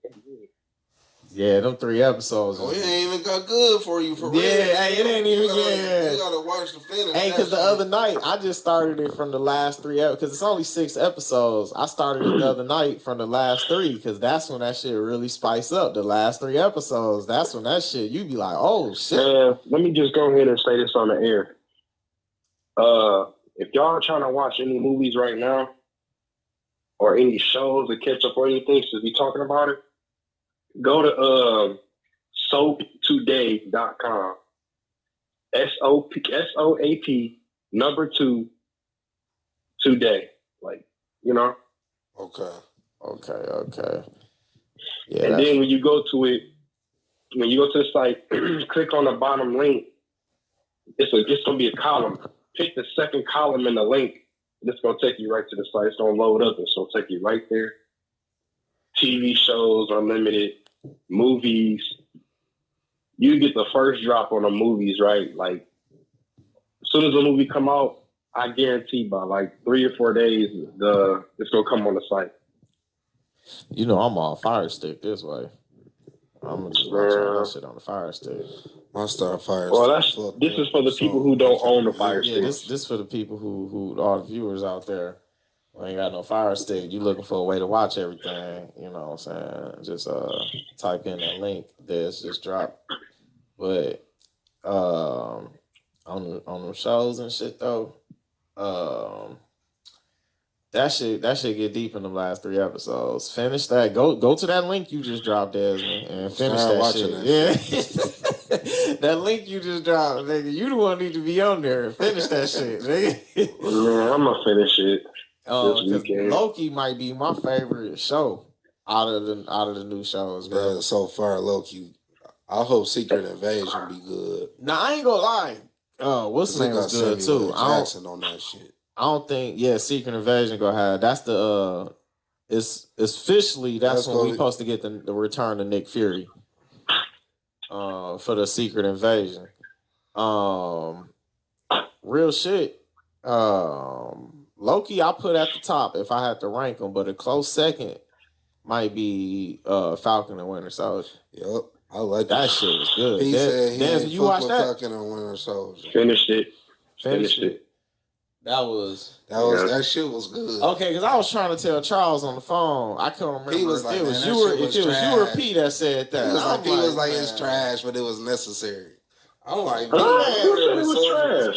Yeah, them 3 episodes. Oh, it ain't even got good for you for real. Hey, it ain't even You gotta watch the finish. Hey, because the other night, I just started it from the last 3 episodes. Because it's only 6 episodes. I started it the other night from the last 3. Because that's when that shit really spice up. The last 3 episodes. That's when that shit, you be like, oh, shit. Let me just go ahead and say this on the air. If y'all are trying to watch any movies right now, or any shows to catch up or anything, since we talking about it, go to soaptoday.com. SOAP number 2 today. Like, you know. Okay. Yeah. And then when you go to it, when you go to the site, click on the bottom link. It's gonna be a column. Pick the second column in the link. It's gonna take you right to the site. It's gonna load up. It's gonna take you right there. TV shows, unlimited, movies. You get the first drop on the movies, right? Like, as soon as the movie come out, I guarantee by like 3 or 4 days, it's gonna come on the site. You know, I'm on Fire Stick this way. I'm gonna just watch all that shit on the Fire Stick. I start Fire Stick. Well, this is for the people who don't own the Fire Stick. Yeah, this for the people who all the viewers out there who ain't got no Fire Stick. You looking for a way to watch everything? You know what I'm saying? Just type in that link. There's just drop. But on the shows and shit though, that shit get deep in the last 3 episodes. Finish that. Go to that link you just dropped, Desmond, and finish that shit. Yeah. That link you just dropped, nigga. You the one need to be on there. Finish that shit, nigga. Man, I'm gonna finish it. Because Loki might be my favorite show out of the new shows, bro. Yeah, so far, Loki. I hope Secret Invasion be good. Nah, I ain't gonna lie. What's the name was good too. Jackson on that shit. I don't think Secret Invasion gonna have. That's the it's officially that's when we supposed to get the return of Nick Fury. For the Secret Invasion. Real shit. Loki, I put at the top if I had to rank them, but a close second might be Falcon and Winter Soldier. Yep, I like that shit was good. He said he ain't you watched that? Falcon and Winter Soldier. Finished it. That shit was good. Okay, because I was trying to tell Charles on the phone. I couldn't remember he was if like, it was you or P that said that. He was like it's trash, but it was necessary. I'm like, it was trash.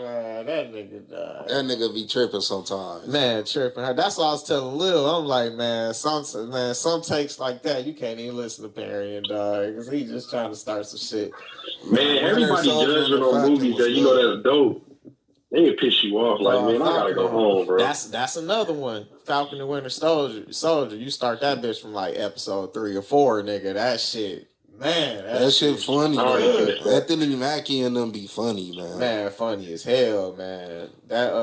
Man, that nigga died. That nigga be tripping sometimes. Man, tripping. That's what I was telling Lil. I'm like, man, some takes like that, you can't even listen to Perry and dog because he just trying to start some shit. Man, everybody judging on movies that you know that's dope. They can piss you off. Like, man, I gotta go home, bro. That's another one. Falcon and Winter Soldier. You start that bitch from like episode 3 or 4, nigga. That shit. Man, that shit funny, man. Anthony Mackie and them be funny, man. Man, funny as hell, man. That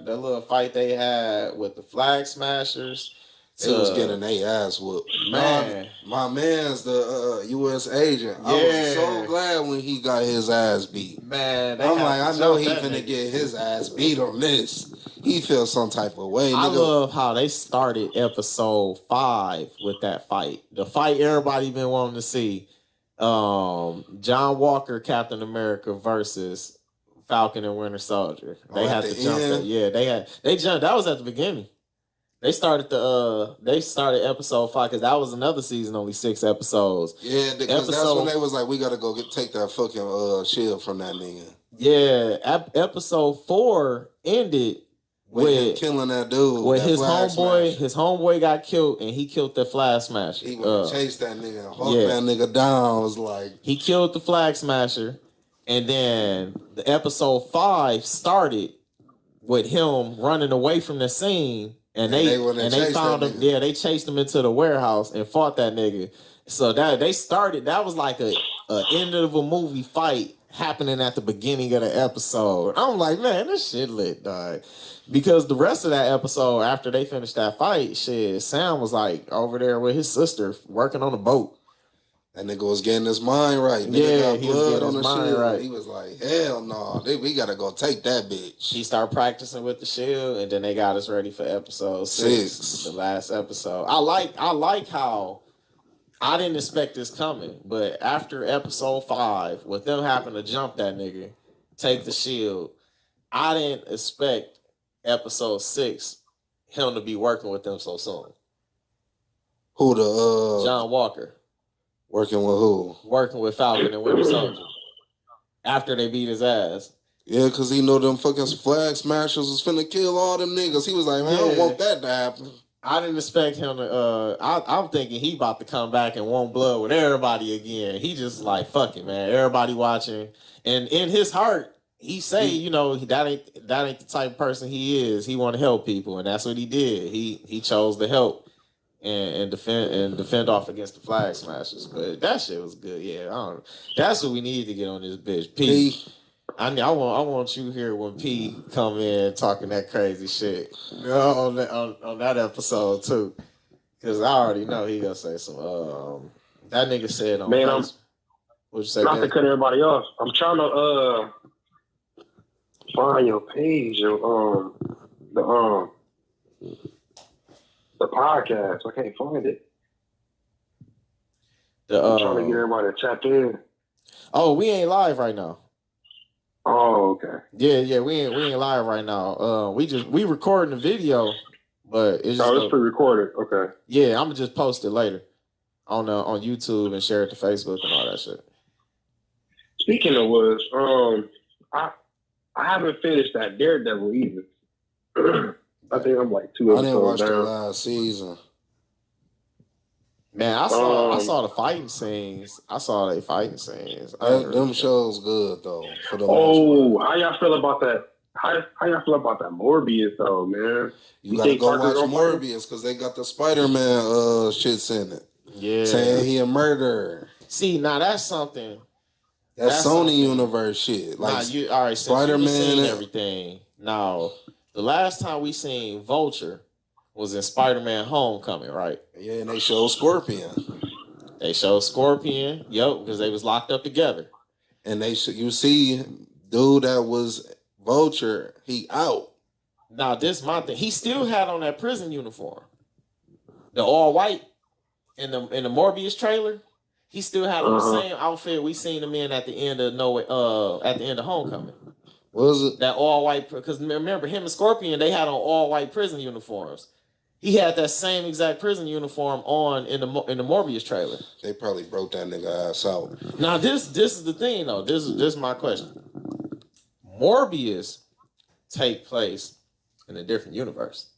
little fight they had with the Flag Smashers. They was getting their ass whooped. Man. My man's the U.S. agent. I was so glad when he got his ass beat. Man, I'm like, I know he finna get his ass beat on this. He feels some type of way. I love how they started episode 5 with that fight. The fight everybody been wanting to see. John Walker, Captain America versus Falcon and Winter Soldier. They had to jump that. Yeah, they jumped. That was at the beginning. They started episode 5 because that was another season, only 6 episodes. Yeah, because that's when they was like, we gotta go take that fucking shield from that nigga. Yeah, episode 4 ended with killing that dude. With his homeboy got killed and he killed the Flag Smasher. He went to chase that nigga and hawk that nigga down. Was like he killed the Flag Smasher, and then the episode 5 started with him running away from the scene. And they found him. Yeah, they chased him into the warehouse and fought that nigga. So that was like a end of a movie fight happening at the beginning of the episode. I'm like, man, this shit lit, dog. Because the rest of that episode, after they finished that fight, shit, Sam was like over there with his sister working on a boat. That nigga was getting his mind right. Nigga got blood on the shield. Right. He was like, hell no, we gotta go take that bitch. He started practicing with the shield, and then they got us ready for episode 6, the last episode. I like how I didn't expect this coming, but after episode 5, with them having to jump that nigga, take the shield, I didn't expect episode 6 him to be working with them so soon. Who the John Walker. Working with who? Working with Falcon and Winter Soldier. After they beat his ass. Yeah, because he know them fucking flag smashers was finna kill all them niggas. He was like, man, I don't want that to happen. I didn't expect him to, I'm thinking he about to come back and want blood with everybody again. He just like, fuck it, man. Everybody watching. And in his heart, he say, you know, that ain't the type of person he is. He want to help people, and that's what he did. He chose to help and defend off against the flag smashers. But that shit was good. Yeah, that's what we need to get on this bitch. P. I want you here when P come in talking that crazy shit, you know, on that episode too, because I already know he gonna say some. That nigga said on. Man, what'd you say? Not to cut everybody off. I'm trying to find your page of the podcast. I can't find it. I'm trying to get everybody to tap in. Oh, we ain't live right now. Oh, okay. Yeah, we ain't live right now. We recording the video, but it's just it's pre-recorded. Okay. Yeah, I'm gonna just post it later on YouTube and share it to Facebook and all that shit. Speaking of which, I haven't finished that Daredevil either. I think I'm like 2 episodes down. I didn't watch the last season. Man, I saw the fighting scenes. I saw the fighting scenes. Them shows good though. For the how y'all feel about that? How y'all feel about that Morbius though, man? You gotta go watch Morbius because they got the Spider-Man shits in it. Yeah, saying he a murderer. See, now that's something. That's Sony universe shit. Like all right, Spider-Man and everything. Now, the last time we seen Vulture was in Spider-Man Homecoming, right? Yeah, and they showed Scorpion. Yep, because they was locked up together. And you see, dude that was Vulture, he out. Now, this my thing. He still had on that prison uniform. The all white in the Morbius trailer. He still had on the same outfit we seen him in at the end of Homecoming. What was it? That all white, because remember him and Scorpion, they had on all white prison uniforms. He had that same exact prison uniform on in the Morbius trailer. They probably broke that nigga ass out. Now this is the thing though. This is my question. Morbius take place in a different universe.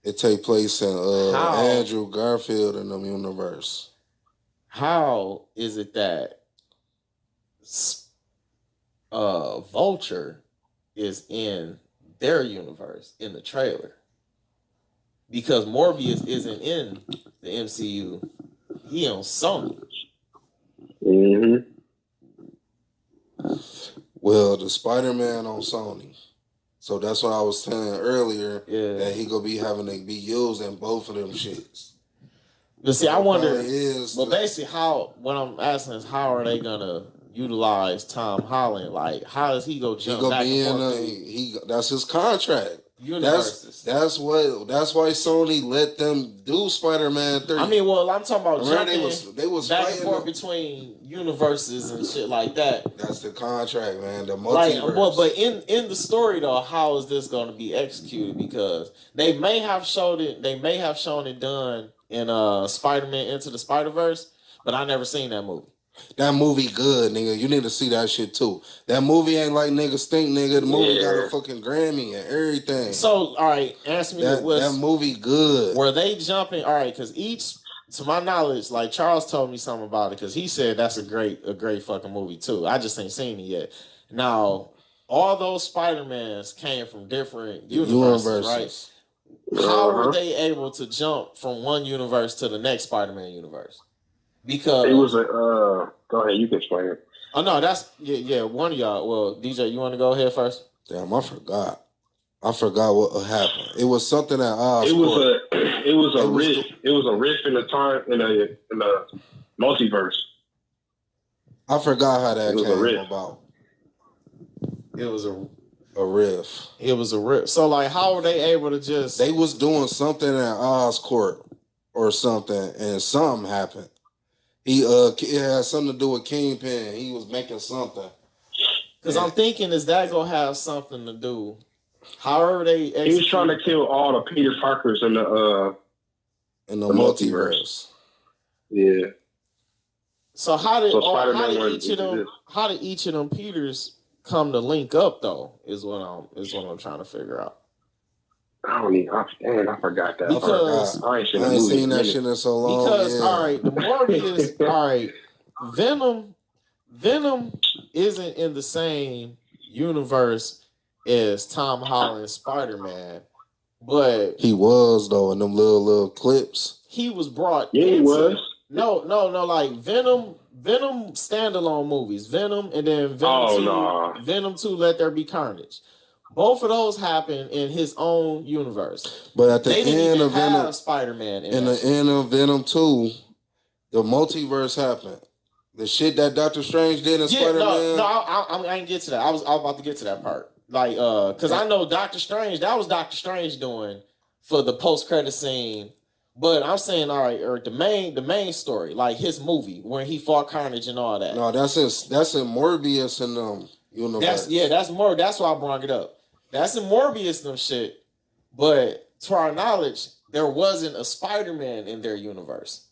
It take place in Andrew Garfield in the universe. How is it that Vulture is in their universe in the trailer? Because Morbius isn't in the MCU. He on Sony. Mm-hmm. Well, the Spider-Man on Sony. So that's what I was saying earlier. Yeah. That he gonna be having to be used in both of them shits. But see, I wonder. Basically, what I'm asking is how are they gonna utilize Tom Holland? Like, how does he go jump back and forth? That's his contract. Universes. That's why Sony let them do Spider-Man 3. I mean, well, I'm talking about jumping they was back and forth between universes and shit like that. That's the contract, man. The multiverse. Like, but in the story though, how is this going to be executed? Because they may have shown it done in Spider-Man Into the Spider-Verse, but I never seen that movie. That movie good, nigga. You need to see that shit too. That movie ain't like niggas think, nigga. The movie got a fucking Grammy and everything. So, all right, answer me that movie good. Were they jumping? All right, because to my knowledge, like Charles told me something about it because he said that's a great fucking movie too. I just ain't seen it yet. Now, all those Spider-Mans came from different universes, right? How were they able to jump from one universe to the next Spider-Man universe? Because it was go ahead, you can explain it. Oh no, that's one of y'all. Well, DJ, you want to go ahead first? Damn, I forgot what happened. It was something at Oz. It was a rift. It was a rift in the time in the multiverse. I forgot how that came about. It was a riff. It was a riff. So like, how were they able to just? They was doing something at Oscorp. or something, and something happened. It had something to do with Kingpin. He was making something. Because I'm thinking, is that gonna have something to do? However they execute. He was trying to kill all the Peter Parkers in the multiverse. Yeah. So how did each of them Peters come to link up though? Is what I'm trying to figure out. I forgot that. Because I ain't seen that shit in so long. Because all right, the Morbius, all right, Venom isn't in the same universe as Tom Holland's Spider-Man, but he was though in them little clips. He was brought. Yeah, he was. No. Like Venom standalone movies, Venom, and then Venom 2, Let There Be Carnage. Both of those happened in his own universe. But at the end of Venom, Spider-Man in the end of Venom 2, the multiverse happened. The shit that Doctor Strange did in Spider-Man. I didn't get to that. I was about to get to that part. Like, because I know Doctor Strange, that was Doctor Strange doing for the post-credit scene. But I'm saying, all right, or the main story, like his movie where he fought Carnage and all that. No, that's in Morbius and universe. That's why I brought it up. That's in Morbius and them shit. But to our knowledge, there wasn't a Spider-Man in their universe.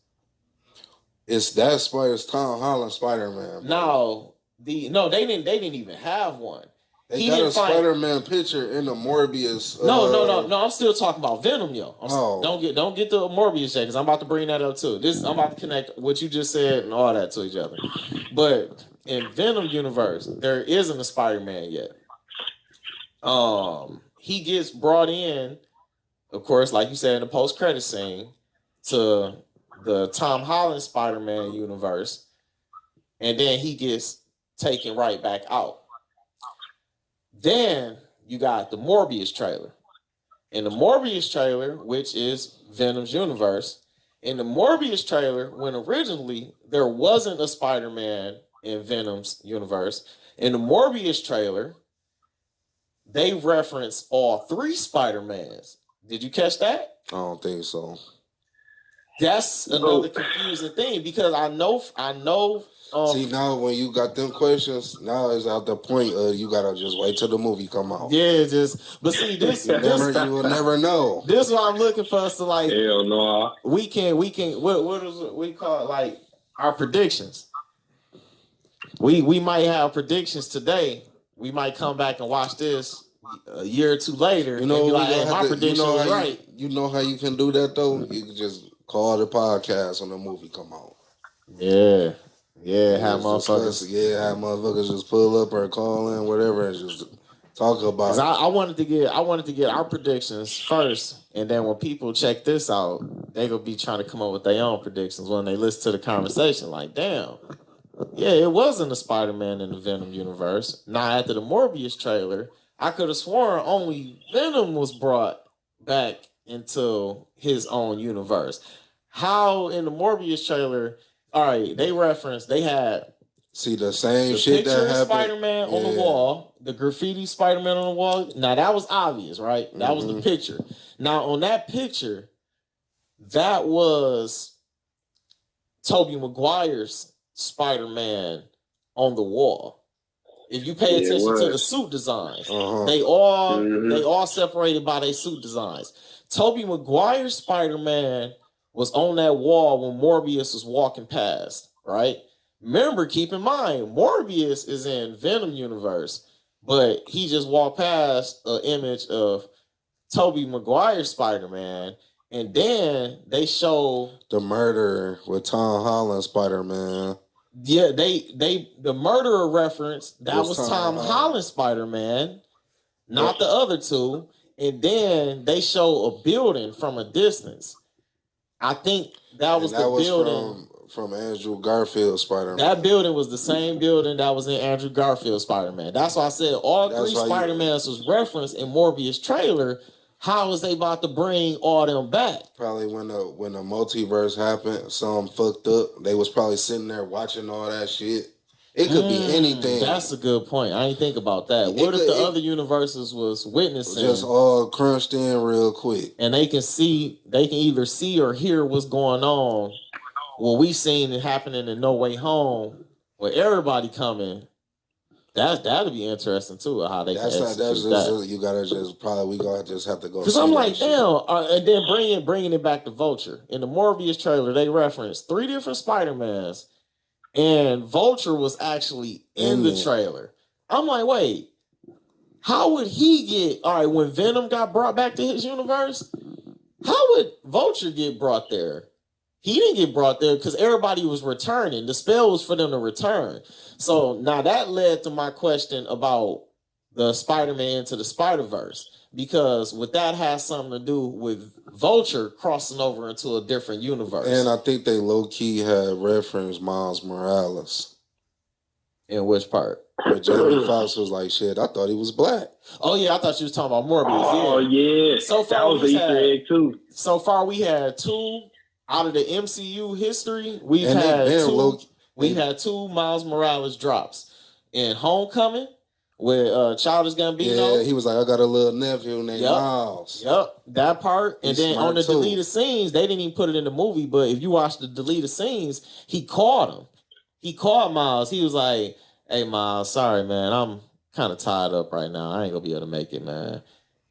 It's Tom Holland Spider-Man. No, they didn't even have one. They got a Spider-Man picture in the Morbius. No. I'm still talking about Venom, yo. Don't get the Morbius yet, because I'm about to bring that up too. I'm about to connect what you just said and all that to each other. But in Venom universe, there isn't a Spider-Man yet. He gets brought in, of course, like you said in the post-credit scene, to the Tom Holland Spider-Man universe, and then he gets taken right back out. Then you got the Morbius trailer. In the Morbius trailer, which is Venom's universe, in the Morbius trailer, when originally there wasn't a Spider-Man in Venom's universe, in the Morbius trailer, they reference all 3 Spider-Mans. Did you catch that? I don't think so. That's another confusing thing, because I know. See, now when you got them questions, now it's at the point of you gotta just wait till the movie come out. Yeah, but see, this you will never know. This is what I'm looking for us to like. Hell no. We can. What is it we call it, like our predictions? We might have predictions today. We might come back and watch this a year or two later. You know, and be like, hey, my prediction was right. You know how you can do that though? You can just call the podcast when the movie come out. Yeah. Have motherfuckers just pull up or call in, whatever, and just talk about it. I wanted to get our predictions first, and then when people check this out, they gonna be trying to come up with their own predictions when they listen to the conversation. Like, damn, yeah, it wasn't a Spider-Man in the Venom universe. Now, after the Morbius trailer, I could have sworn only Venom was brought back into his own universe. How in the Morbius trailer? All right, they had the same shit that happened. Spider-Man on the wall, the graffiti Spider-Man on the wall. Now that was obvious, right? That was the picture. Now on that picture, that was Tobey Maguire's Spider-Man on the wall. If you pay attention to the suit designs, they all separated by their suit designs. Tobey Maguire's Spider-Man was on that wall when Morbius was walking past, right? Remember, keep in mind, Morbius is in Venom universe, but he just walked past an image of Tobey Maguire's Spider-Man, and then they show the murder with Tom Holland Spider-Man. Yeah, the murderer reference, that was Tom Holland Spider-Man, not the other two. And then they show a building from a distance. I think that was building from Andrew Garfield Spider-Man. That building was the same building that was in Andrew Garfield Spider-Man. That's why I said all 3 Spider-Mans was referenced in Morbius trailer. How was they about to bring all them back? Probably when the multiverse happened, something fucked up. They was probably sitting there watching all that shit. It could be anything. That's a good point. I didn't think about that. What if the other universes was witnessing? Just all crunched in real quick. And they can either see or hear what's going on. What we seen it happening in No Way Home, with everybody coming. That'd be interesting too. How they that's just you gotta just probably we gonna just have to go. Because I'm like, damn, and then bringing it back to Vulture in the Morbius trailer, they referenced 3 different Spider-Mans, and Vulture was actually in the trailer. I'm like, wait, how would he get? All right, when Venom got brought back to his universe, how would Vulture get brought there? He didn't get brought there because everybody was returning. The spell was for them to return. So now that led to my question about the Spider-Man to the Spider-Verse. Because what that has something to do with Vulture crossing over into a different universe. And I think they low-key had referenced Miles Morales. In which part? Where Jamie Foxx was like, shit, I thought he was black. Oh, yeah, I thought you was talking about Morbius. Oh, yeah. So far, that was an Easter egg, too. So far, we had 2 out of the MCU history. We've had 2 Miles Morales drops. In Homecoming, with Childish Gambino. Yeah, he was like, I got a little nephew named Miles. Yep, that part. And He's then on the too. deleted scenes, they didn't even put it in the movie, but if you watch the deleted scenes, he called him. He called Miles. He was like, hey, Miles, sorry, man. I'm kind of tied up right now. I ain't going to be able to make it, man.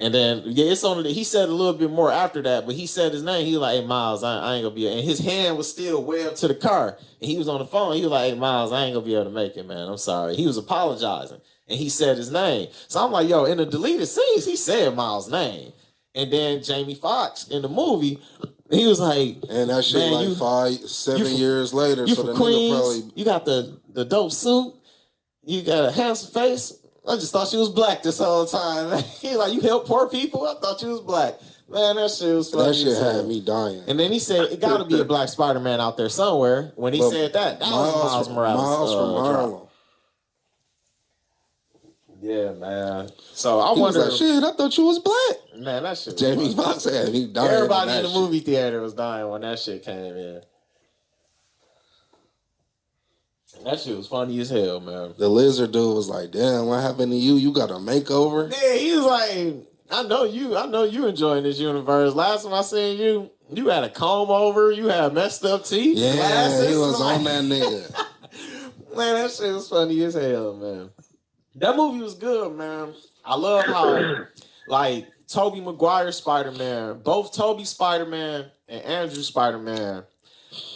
And then, it's on he said a little bit more after that, but he said his name. He was like, hey, Miles, I ain't going to be able to. And his hand was still way up to the car. And he was on the phone. He was like, hey, Miles, I ain't going to be able to make it, man. I'm sorry. He was apologizing. And he said his name. So I'm like, yo, in the deleted scenes, he said Miles' name. And then Jamie Foxx in the movie, he was like, and that shit man, 5-7 years later. You so from the Queens, nigga probably... you got the dope suit, you got a handsome face. I just thought she was black this whole time. He like, you help poor people? I thought you was black. Man, that shit was funny. That shit had me dying. And then he said, it got to be a black Spider-Man out there somewhere. When he said that was Miles Morales. Miles from Harlem. Yeah, man. So I wonder. wonder. Like, shit, I thought you was black. Man, that shit. Jamie Foxx had me dying. Everybody in the movie theater was dying when that shit came in. That shit was funny as hell, man. The lizard dude was like, damn, what happened to you? You got a makeover? Yeah, he was like, I know you enjoying this universe. Last time I seen you, you had a comb over, you had messed up teeth. Yeah, glasses. he was on that nigga. Man, that shit was funny as hell, man. That movie was good, man. I love how, like, Tobey Maguire Spider-Man, both Tobey Spider-Man and Andrew Spider-Man,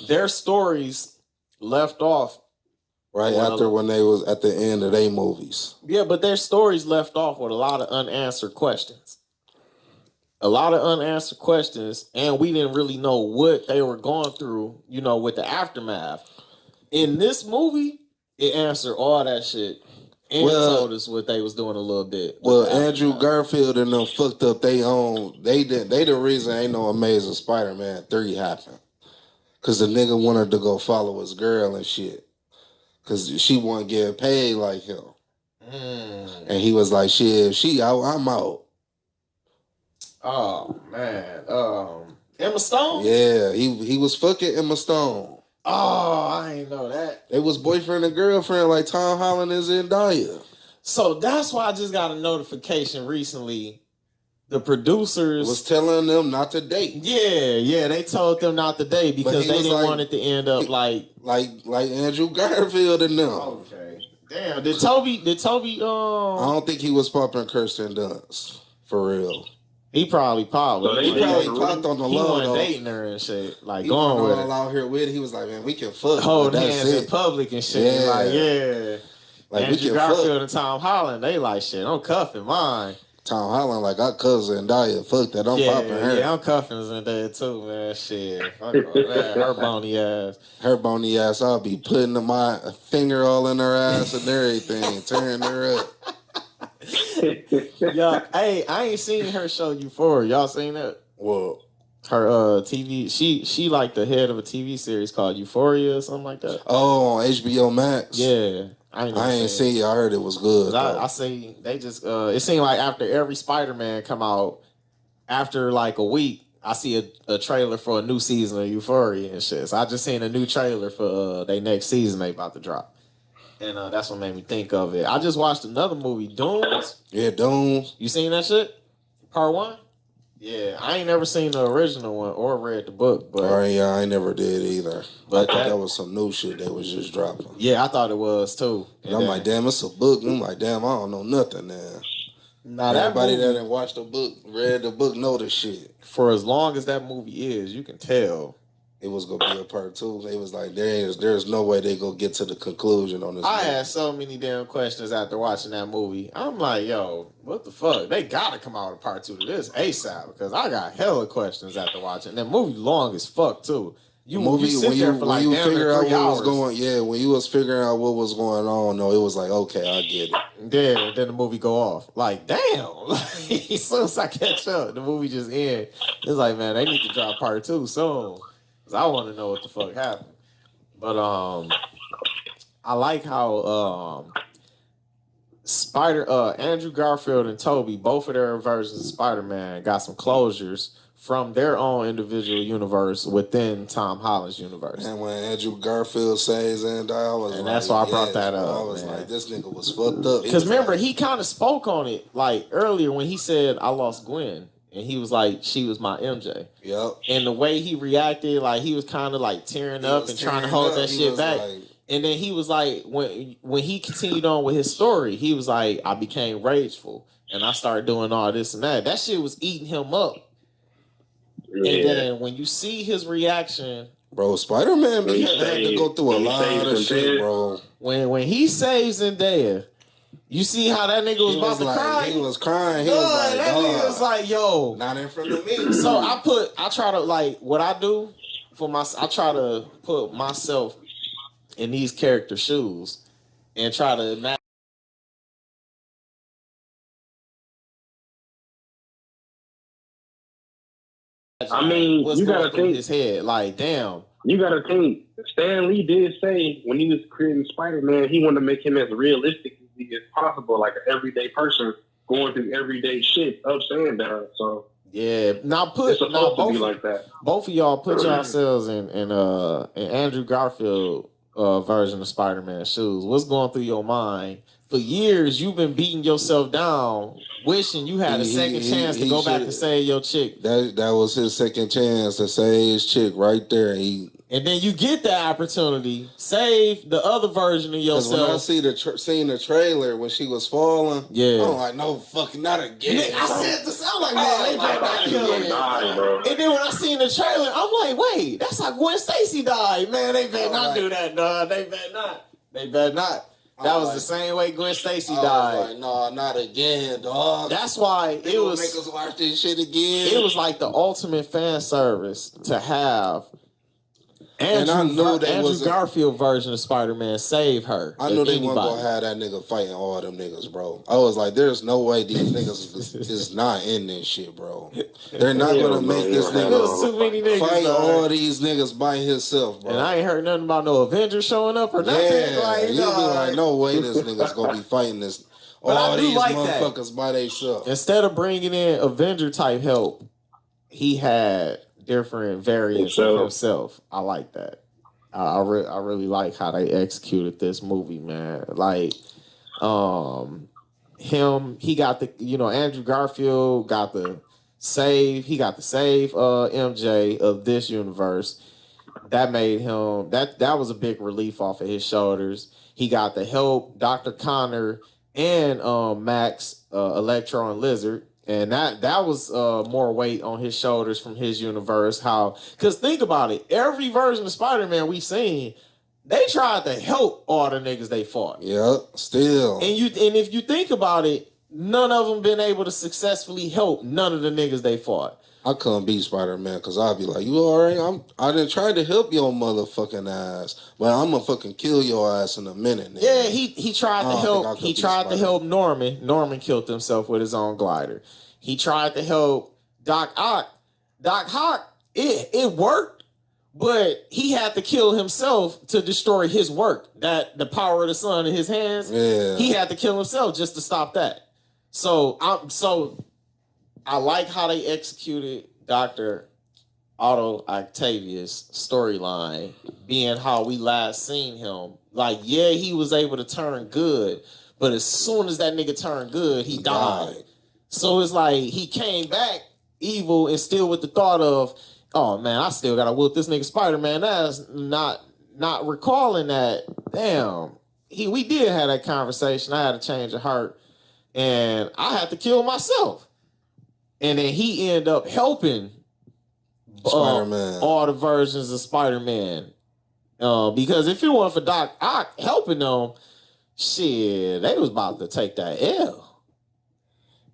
their stories left off. Right after when they was at the end of their movies. Yeah, but their stories left off with a lot of unanswered questions. A lot of unanswered questions, and we didn't really know what they were going through, with the aftermath. In this movie, it answered all that shit. And told us what they was doing a little bit. Well, Andrew Garfield and them fucked up they own. They the reason ain't no Amazing Spider-Man 3 happened. Cause the nigga wanted to go follow his girl and shit. Cause she wasn't getting paid like him. And he was like, shit, if she out, I'm out. Oh, man. Emma Stone? Yeah, he was fucking Emma Stone. Oh, I ain't know that. They was boyfriend and girlfriend like Tom Holland and Zendaya. So that's why I just got a notification recently. The producers was telling them not to date. Yeah, they told them not to date because they didn't want it to end up like Andrew Garfield and them. Okay. Damn. Did Toby I don't think he was popping Kirsten Dunst. For real. He probably he probably popped on the low. He wasn't dating her and shit. Like he going with her. All out here with it. He was like, man, we can fuck. Hold hands in public and shit. Yeah. Like, yeah. Like Andrew Garfield and Tom Holland, they like shit. I'm cuffing mine. Tom Holland, like, I cousin Zendaya. Fuck that. I'm popping her. Yeah, I'm cuffing Zendaya too, man. Shit. Fuck man. Her bony ass. Her bony ass. I'll be putting my finger all in her ass and everything, tearing her up. Yo, hey, I ain't seen her show Euphoria. Y'all seen that? Well, her TV, she like the head of a TV series called Euphoria or something like that. Oh, on HBO Max. Yeah. I ain't seen it. I heard it was good. I see they just it seemed like after every Spider-Man come out, after like a week, I see a trailer for a new season of Euphoria and shit. So I just seen a new trailer for their next season they about to drop. And that's what made me think of it. I just watched another movie, Dooms. Yeah, Dooms. You seen that shit? Part 1? Yeah, I ain't never seen the original one or read the book, but I never did either. But I thought that was some new shit they was just dropping. Yeah, I thought it was too. And I'm like, damn, it's a book. I'm like, damn, I don't know nothing now. Nah, everybody that didn't watch the book, read the book, know the shit. For as long as that movie is, you can tell it was gonna be a part 2. They was like, there's no way they gonna get to the conclusion on this. I had so many damn questions after watching that movie. I'm like, yo, what the fuck? They gotta come out with a part 2 to this ASAP because I got hella questions after watching that movie. Long as fuck too. When you figure out what was going, when you was figuring out what was going on, no, it was like, okay, I get it. Yeah, then the movie go off. Like, damn. As soon as I catch up, the movie just end. It's like, man, they need to drop part 2 soon. Cause I want to know what the fuck happened. But I like how Andrew Garfield and Tobey, both of their versions of Spider-Man, got some closures from their own individual universe within Tom Holland's universe. And when Andrew Garfield says and that's why I brought that up. I was like, this nigga was fucked up. Because remember, he kind of spoke on it like earlier when he said, I lost Gwen. And he was like, she was my MJ. Yep. And the way he reacted, like he was kind of like tearing up and trying to hold that shit back. And then he was like, when he continued on with his story, he was like, I became rageful. And I started doing all this and that. That shit was eating him up. Yeah. And then when you see his reaction, bro, Spider-Man had to go through a lot of shit, bro. When he saves Zendaya, you see how that nigga was about to cry? He was crying. He was like, that nigga was like, yo. Not in front of me. So I try to, like, what I do for I try to put myself in these character shoes and try to imagine. I mean, what's you going gotta through think his head. Like, damn. You gotta think. Stan Lee did say when he was creating Spider-Man, he wanted to make him as realistic as possible, like an everyday person going through everyday shit, ups and downs. So yeah, it's supposed to be like that. Both of y'all put yourselves in Andrew Garfield version of Spider-Man shoes. What's going through your mind? For years, you've been beating yourself down, wishing you had a second chance to go back and save your chick. That was his second chance to save his chick right there. And then you get that opportunity, save the other version of yourself. When I seen the trailer when she was falling, I'm like, no fucking, not again. I said this, I'm like, man, they better not kill her. And then when I seen the trailer, I'm like, wait, that's how Gwen Stacy died. Man, they better not do that, dog. They better not. That was the same way Gwen Stacy died. Like, no, not again, dog. That's why it was. Make us watch this shit again. It was like the ultimate fan service to have Andrew Garfield version of Spider-Man save her. I knew they weren't gonna have that nigga fighting all them niggas, bro. I was like, there's no way these niggas is not in this shit, bro. They're not gonna make this nigga fight all these niggas by himself, bro. And I ain't heard nothing about no Avengers showing up or nothing. Yeah, like, you be like, no way this nigga's gonna be fighting this. All these motherfuckers by themselves. Instead of bringing in Avenger type help, he had different variants of himself. I like that. I really like how they executed this movie, man. Like, he got the, Andrew Garfield got the save MJ of this universe. That made him, that was a big relief off of his shoulders. He got the help, Dr. Connor and Max, Electro and Lizard. And that was more weight on his shoulders from his universe. Because think about it, every version of Spider-Man we seen, they tried to help all the niggas they fought. Yeah, still. And if you think about it, none of them been able to successfully help none of the niggas they fought. I couldn't beat Spider-Man because I'd be like, you all right? I done tried to help your motherfucking ass, but I'm gonna fucking kill your ass in a minute, nigga. Yeah, he tried to help. He tried to help Norman. Norman killed himself with his own glider. He tried to help Doc Ock. Doc Ock, it worked, but he had to kill himself to destroy his work. That the power of the sun in his hands. Yeah. He had to kill himself just to stop that. So I like how they executed Dr. Otto Octavius storyline being how we last seen him. Like, yeah, he was able to turn good, but as soon as that nigga turned good, he died. So it's like he came back evil and still with the thought of, oh man, I still gotta whoop this nigga Spider-Man. That's not recalling that. Damn, we did have that conversation. I had a change of heart, and I had to kill myself. And then he ended up helping Spider-Man, all the versions of Spider-Man. Because if it weren't for Doc Ock helping them, shit, they was about to take that L.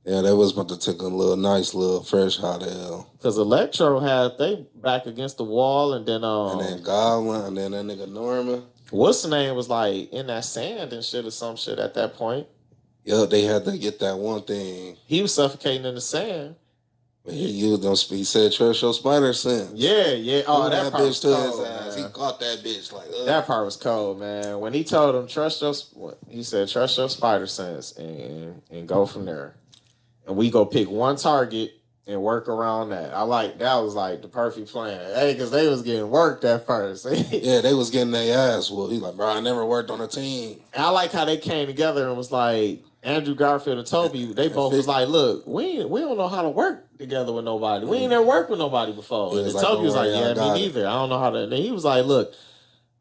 Yeah, they was about to take a nice little fresh hot L. Because Electro had they back against the wall, and then Goblin, and then that nigga Norman. What's the name was like in that sand and shit or some shit at that point. Yeah, they had to get that one thing. He was suffocating in the sand. But he used them. He said, "Trust your spider sense." Yeah. Oh, that part was cold, his ass. He caught that bitch like. Ugh. That part was cold, man. When he told him trust your spider sense and go from there. And we go pick one target and work around that. That was like the perfect plan. Hey, because they was getting worked at first. Yeah, they was getting their ass whooped. He's like, bro, I never worked on a team. And I like how they came together and was like, Andrew Garfield and Toby, they both was like, look, we don't know how to work together with nobody. We ain't never worked with nobody before. And like, Toby was like, yeah, me neither. I don't know how to. And he was like, look,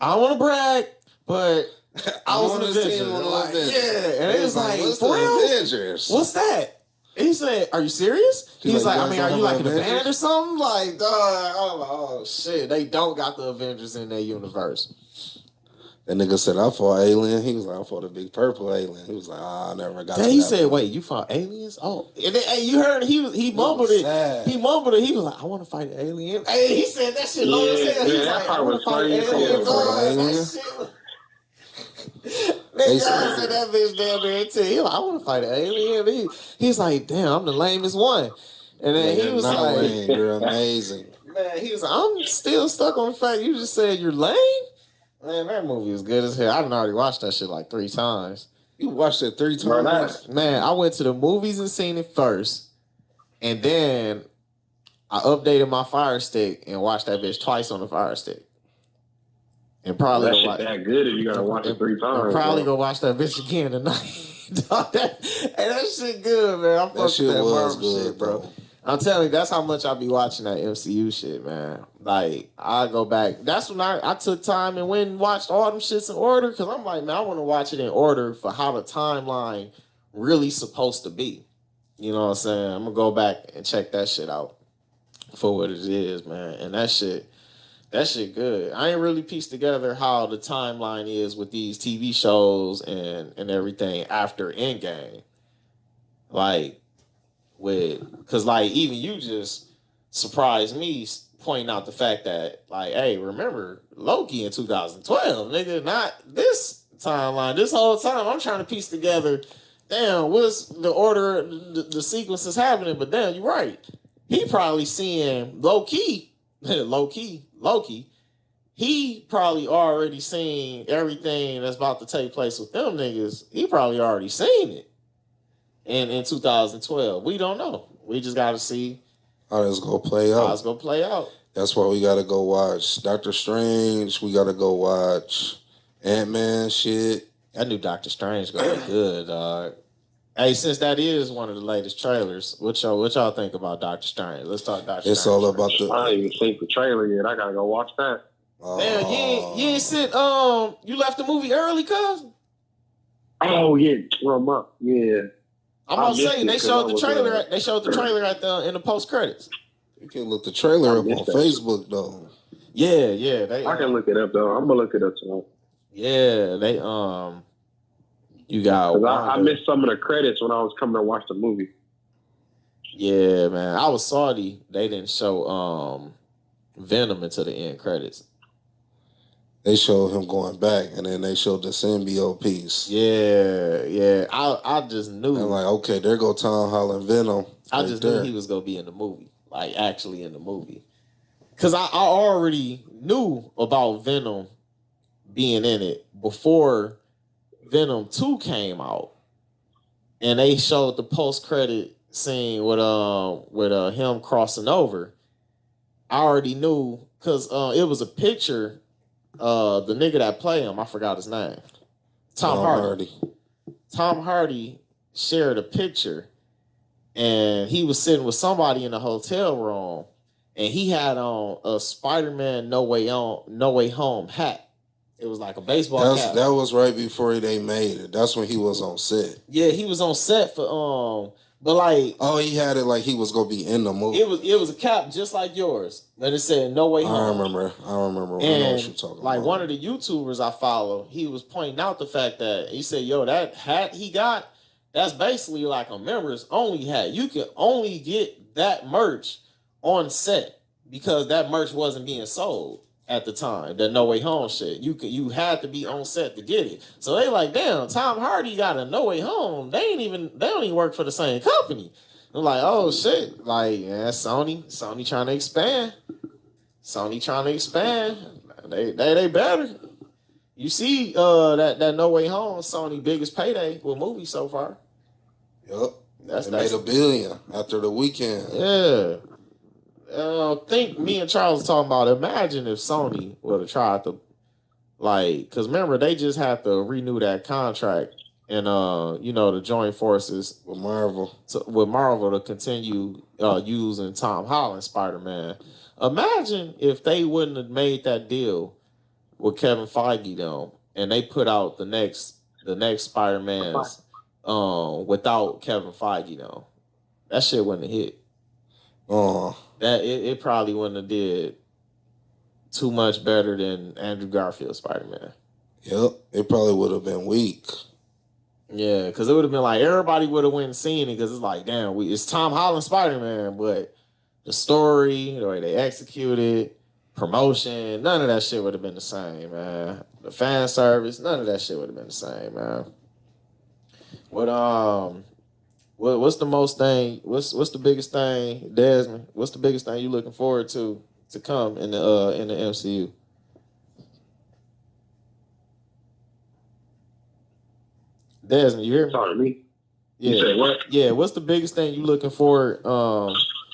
I don't want to brag, but I was an Avenger. Like, yeah. And it was like, for real? Avengers? What's that? He said, "Are you serious?" He's like, "I mean, are you like in a band or something?" Like, oh shit, they don't got the Avengers in their universe. That nigga said, "I fought alien." He was like, "I fought a big purple alien." He was like, "I never got." Then he said, point. "Wait, you fought aliens?" Oh, and then, hey, you heard he mumbled it. Sad. He mumbled it. He was like, "I want to fight an alien." Hey, he said that shit low as hell. He was like, "I want to fight an alien." They said that bitch down there too. He like, I want to fight an alien. He's like, damn, I'm the lamest one. And then he was like, lame. You're amazing. Man, he was like, I'm still stuck on the fact you just said you're lame. Man, that movie was good as hell. I done already watched that shit like 3 times. You watched it 3 times? Man, I went to the movies and seen it first. And then I updated my Fire Stick and watched that bitch twice on the Fire Stick. And probably that shit that good if you gotta watch it 3 times. Probably go watch that bitch again tonight. that shit good, man. I fucked with that Marvel shit, bro. I'm telling you, that's how much I be watching that MCU shit, man. Like, I go back. That's when I took time and went and watched all them shits in order, because I'm like, man, I want to watch it in order for how the timeline really supposed to be. You know what I'm saying? I'm going to go back and check that shit out for what it is, man. And that shit good. I ain't really pieced together how the timeline is with these TV shows and everything after Endgame. Like, because like even you just surprised me pointing out the fact that like, hey, remember Loki in 2012, nigga, not this timeline. This whole time I'm trying to piece together, damn, what's the order, the sequence is happening, but damn, you're right. He probably seeing Loki, he probably already seen everything that's about to take place with them niggas. He probably already seen it in 2012. We don't know. We just got to see how it's going to play out. How it's going to play out. That's why we got to go watch Doctor Strange. We got to go watch Ant-Man shit. That new Doctor Strange going to be good, dog. Hey, since that is one of the latest trailers, what y'all think about Doctor Strange? Let's talk Doctor Strange. It's all about the... I ain't even seen the trailer yet. I got to go watch that. Damn, you ain't sit, you left the movie early, cuz? Oh, yeah. Well, yeah. I'm about to say, they showed the trailer. They showed the trailer in the post credits. You can look the trailer up on Facebook though. Yeah. I can look it up though. I'm gonna look it up tonight. Yeah, they you got. I missed some of the credits when I was coming to watch the movie. Yeah, man, I was salty. They didn't show Venom until the end credits. They showed him going back, and then they showed the symbiote piece. Yeah. I just knew. And like, okay, there go Tom Holland Venom. I just knew he was gonna be in the movie, like actually in the movie, because I already knew about Venom being in it before Venom 2 came out, and they showed the post credit scene with him crossing over. I already knew because it was a picture. The nigga that played him, I forgot his name. Tom Hardy. Tom Hardy shared a picture, and he was sitting with somebody in the hotel room, and he had on a Spider-Man No Way Home hat. It was like a baseball cap. That was right before they made it. That's when he was on set. Yeah, he was on set for but like, oh, he had it like he was gonna be in the movie. It was a cap just like yours. But it said No Way Home. I remember. And I know what you're talking like about. one of the YouTubers I follow, he was pointing out the fact that he said, "Yo, that hat he got, that's basically like a members only hat. You can only get that merch on set because that merch wasn't being sold at the time. That No Way Home shit. You had to be on set to get it. So they like, damn, Tom Hardy got a No Way Home. They don't even work for the same company. I'm like, oh shit. Like, yeah, Sony trying to expand. They better. You see that No Way Home, Sony biggest payday with movies so far. Yup. They made $1 billion after the weekend. Yeah. Think me and Charles were talking about, imagine if Sony would have tried to, like, because remember, they just have to renew that contract and, to join forces with Marvel to continue using Tom Holland Spider-Man. Imagine if they wouldn't have made that deal with Kevin Feige, though, and they put out the next Spider-Mans without Kevin Feige, though. That shit wouldn't have hit. That it probably wouldn't have did too much better than Andrew Garfield's Spider-Man. Yep, it probably would have been weak. Yeah, because it would have been like everybody would have went and seen it because it's like, damn, it's Tom Holland Spider-Man, but the story, the way they executed, promotion, none of that shit would have been the same, man. The fan service, none of that shit would have been the same, man. What's the most thing? What's the biggest thing, Desmond? What's the biggest thing you looking forward to come in the MCU? Desmond, you hear me? Sorry, me. Yeah. You said what? Yeah. What's the biggest thing you looking forward?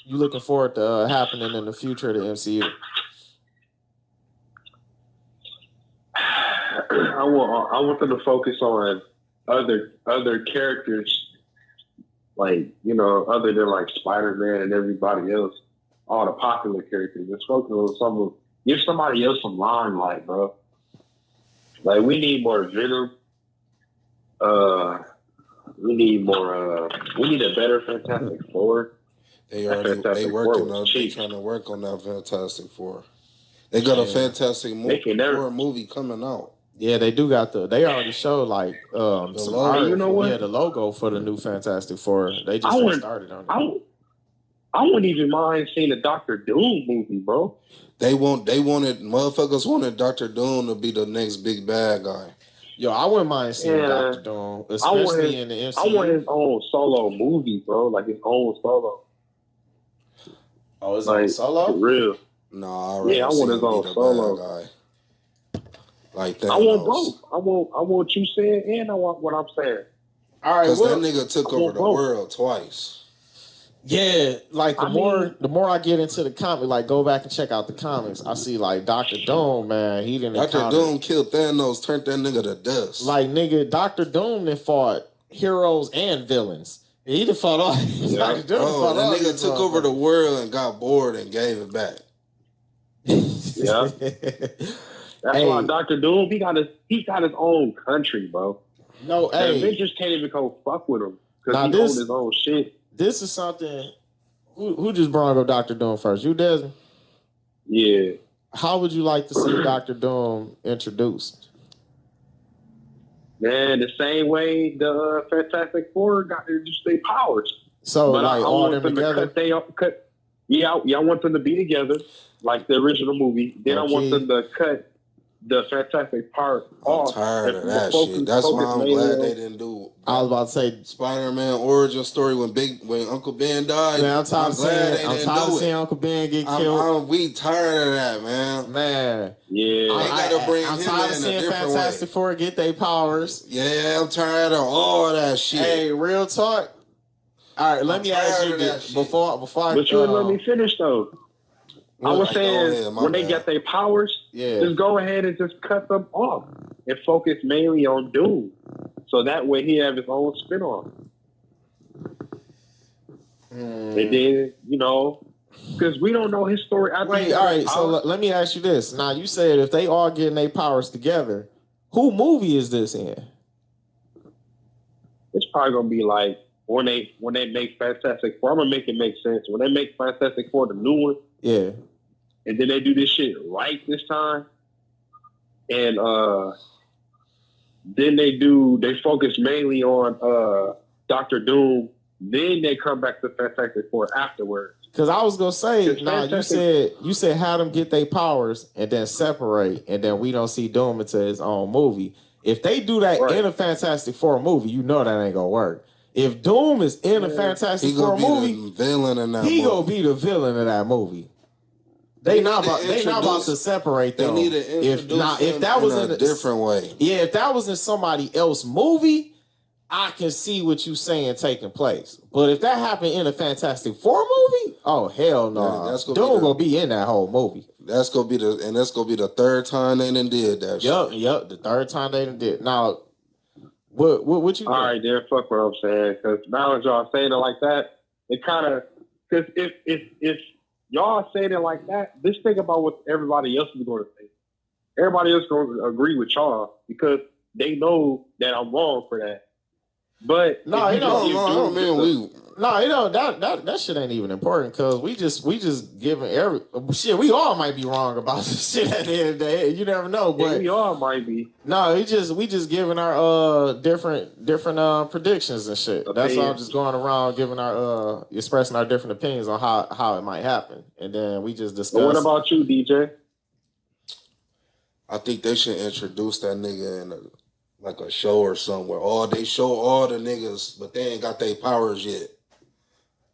You looking forward to happening in the future of the MCU? I want them to focus on other characters. Like, other than like Spider-Man and everybody else, all the popular characters. Just focus on give somebody else some limelight, bro. Like, we need more Venom. We need a better Fantastic Four. They trying to work on that Fantastic Four. They got a Fantastic Four movie coming out. Yeah, they do got they already showed like some art. You know what? Yeah, the logo for the new Fantastic Four. They just started on it. I wouldn't even mind seeing a Dr. Doom movie, bro. Motherfuckers wanted Dr. Doom to be the next big bad guy. Yo, I wouldn't mind seeing Dr. Doom, especially in the MCU. I want his own solo movie, bro. Like his own solo. Oh, is it solo? For real. No, I want his own solo guy. Like that. I want both. I want what you said, and I want what I'm saying. All right, because that nigga took over the world twice. Yeah, like the more I get into the comic, like go back and check out the comics, I see like Dr. Doom, man, he didn't. Dr. Doom killed Thanos, turned that nigga to dust. Like nigga, Dr. Doom then fought heroes and villains. He done fought all. Yeah. That nigga took over the world and got bored and gave it back. Yeah. That's why Dr. Doom, he got his own country, bro. No, the Avengers can't even go fuck with him because he owns his own shit. This is something. Who just brought up Dr. Doom first? You, Desmond? Yeah. How would you like to see Dr. Doom introduced? Man, the same way the Fantastic Four got introduced their powers. So, but like all them together? I want them to be together, like the original movie. Then I want them to cut the Fantastic part off. I'm tired of that shit. That's why I'm glad they didn't do. I was about to say Spider-Man origin story when Uncle Ben died. Man, I'm tired of seeing Uncle Ben get killed. We tired of that, man. Man, yeah. I'm tired of seeing Fantastic Four get their powers. Yeah, I'm tired of all that shit. Hey, real talk. All right, let me ask you this before I. But you didn't let me finish though. I was saying when they get their powers, just go ahead and just cut them off and focus mainly on Doom, so that way he have his own spin on. And then because we don't know his story. Wait, all right. So let me ask you this. Now you said if they all getting their powers together, who movie is this in? It's probably gonna be like when they make Fantastic Four. I'm gonna make it make sense. When they make Fantastic Four, the new one, and then they do this shit right this time, and then they focus mainly on Doctor Doom. Then they come back to Fantastic Four afterwards. Because I was gonna say, you said have them get their powers and then separate, and then we don't see Doom until his own movie. If they do that in a Fantastic Four movie, you know that ain't gonna work. If Doom is in a Fantastic Four movie, he gonna be the villain of that movie. They not about to separate them. They need to introduce if that was in a different way. Yeah, if that was in somebody else's movie, I can see what you saying taking place. But if that happened in a Fantastic Four movie, oh hell no. Doom gonna be in that whole movie. That's gonna be the third time they done did that shit. Yep, the third time they done did. Now, what you? All right, then fuck what I'm saying. Because now that y'all saying it like that, it kind of because if y'all saying it like that, just think about what everybody else is going to think. Everybody else going to agree with y'all because they know that I'm wrong for that. But that shit ain't even important because we just giving shit. We all might be wrong about this shit at the end of the day. You never know, but we all might be. No, we just giving our different predictions and shit. That's all. Just going around giving our expressing our different opinions on how it might happen, and then we just discuss. But what about you, DJ? I think they should introduce that nigga in like a show or somewhere. They show all the niggas, but they ain't got their powers yet.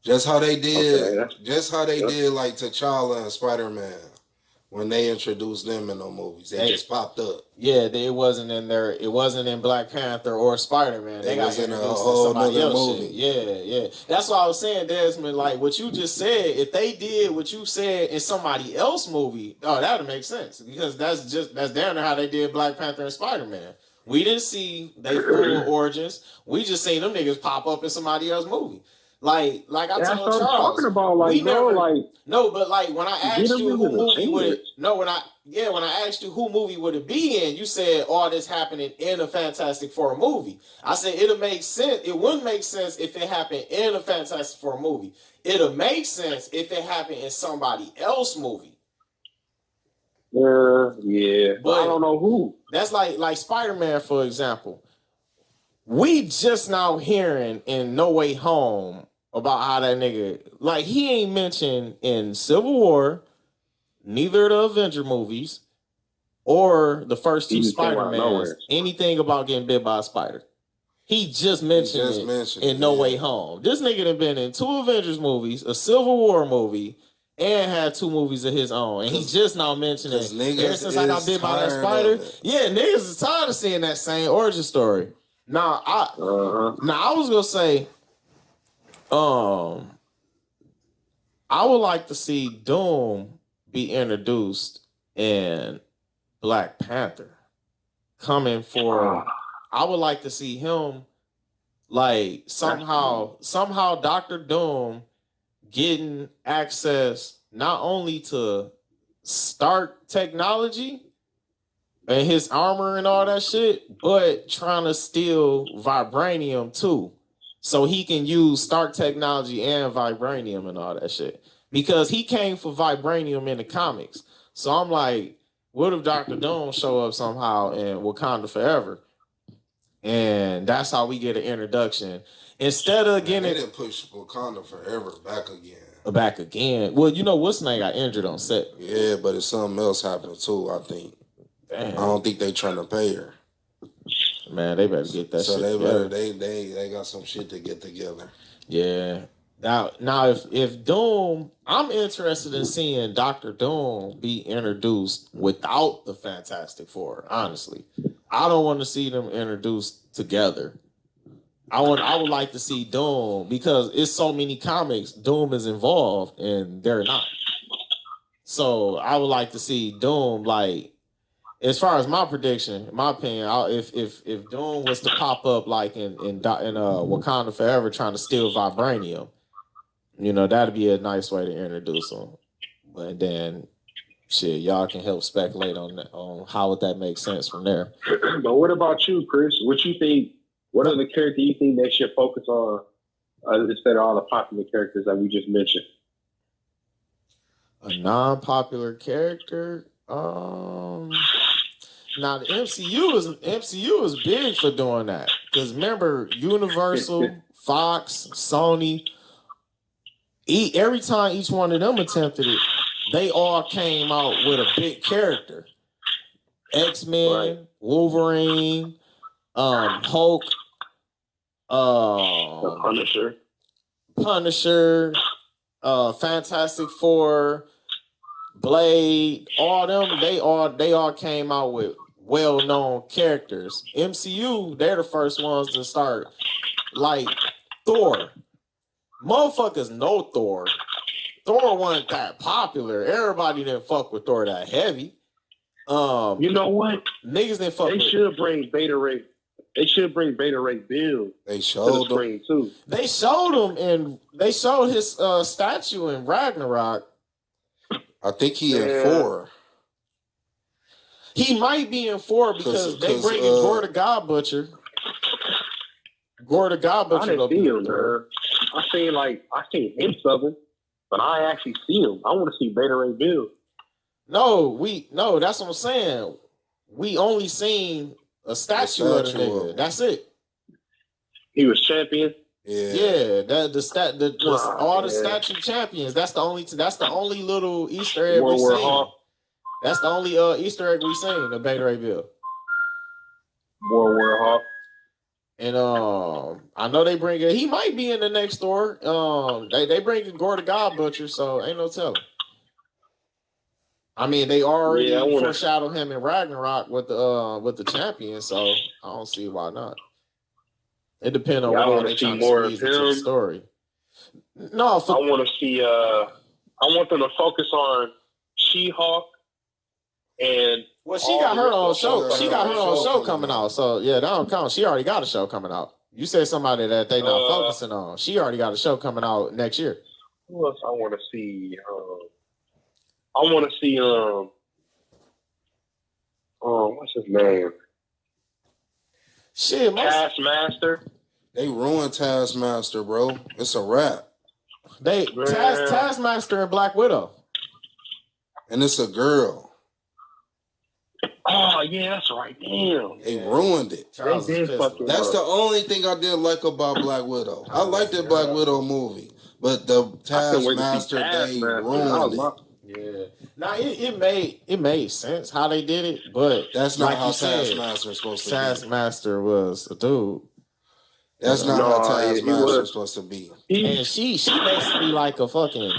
Just how they did, did like T'Challa and Spider-Man when they introduced them in the movies. They just popped up. Yeah, it wasn't in there. It wasn't in Black Panther or Spider-Man. They got in a whole other movie. Yeah. That's what I was saying, Desmond. Like what you just said, if they did what you said in somebody else's movie, that would make sense because that's down to how they did Black Panther and Spider-Man. We didn't see they full origins. We just seen them niggas pop up in somebody else's movie. Like I told Charles, I'm talking about. When I asked you who movie would it? No, when I asked you who movie would it be in, you said all this happening in a Fantastic Four movie. I said it'll make sense. It wouldn't make sense if it happened in a Fantastic Four movie. It'll make sense if it happened in somebody else's movie. Yeah, but I don't know who. That's like Spider-Man, for example. We just now hearing in No Way Home about how that nigga, like he ain't mentioned in Civil War, neither of the Avenger movies, or the first two Spider-Mans, anything about getting bit by a spider. He just mentioned it in No Way Home. This nigga done been in 2 Avengers movies, a Civil War movie, and had 2 movies of his own. And he just now mentioning it. Ever since I got bit by that spider. Yeah, niggas is tired of seeing that same origin story. Now, I was going to say, I would like to see Doom be introduced in Black Panther. I would like to see him, like, somehow Dr. Doom getting access not only to Stark technology and his armor and all that shit, but trying to steal vibranium too. So he can use Stark technology and vibranium and all that shit. Because he came for vibranium in the comics. So I'm like, what if Dr. Doom show up somehow in Wakanda Forever? And that's how we get an introduction. Instead of getting they didn't push Wakanda Forever back again. Well, you know what's name got injured on set. Yeah, but it's something else happening too, I think. Damn. I don't think they trying to pay her. Man, they better get that shit together. They got some shit to get together. Yeah. Now if Doom, I'm interested in seeing Dr. Doom be introduced without the Fantastic Four, honestly. I don't want to see them introduced together. I would like to see Doom because it's so many comics Doom is involved and they're not. So I would like to see Doom, like, as far as my prediction, in my opinion, if Doom was to pop up like in Wakanda Forever trying to steal vibranium, you know, that'd be a nice way to introduce him. But then, shit, y'all can help speculate on how would that make sense from there. But what about you, Chris? What you think? What other character you think they should focus on instead of all the popular characters that we just mentioned? A non-popular character. Now the MCU is big for doing that, because remember, Universal, Fox, Sony, every time each one of them attempted it, they all came out with a big character. X-Men, right. Wolverine, Hulk, the Punisher, Fantastic Four, Blade, all them, they all came out with well-known characters. MCU, they're the first ones to start, like Thor. Motherfuckers know Thor. Thor wasn't that popular. Everybody didn't fuck with Thor that heavy. You know what? Niggas didn't fuck with. They should bring Beta Ray. They should bring Beta Ray Bill. They showed to the screen too. They showed him, and they showed his statue in Ragnarok. I think he in 4. He might be in 4 because they bring in Gore the God Butcher. Gore the God Butcher. I didn't see him, man. I seen hints of him, but I actually see him. I want to see Beta Ray Bill. No, that's what I'm saying. We only seen a statue of the nigga. That's it. He was champion. Yeah, the statue champions. That's the only little Easter egg we seen. That's the only Easter egg we seen of Beta Ray Bill. World War Hawk. And I know they bring it. He might be in the next store. They bring in Gore the God Butcher, so ain't no telling. I mean, they already foreshadowed him in Ragnarok with the champion, so I don't see why not. It depends on what they trying to squeeze into the story. No, I want to see. I want them to focus on She-Hulk and. Well, she got her own show. She got her own show coming out. So yeah, that don't count. She already got a show coming out. You said somebody that they not focusing on. She already got a show coming out next year. Who else I want to see? I want to see. What's his name? Shit, Taskmaster. They ruined Taskmaster, bro. It's a wrap. Taskmaster and Black Widow. And it's a girl. Oh yeah, that's right. Damn. They ruined it. That's the only thing I didn't like about Black Widow. I liked the Black Widow movie, but the Taskmaster, they ruined it. Yeah. Now it made sense how they did it, but that's not how Taskmaster is supposed to be. Taskmaster was a dude. That's not how Taskmaster is supposed to be. And she basically like a fucking.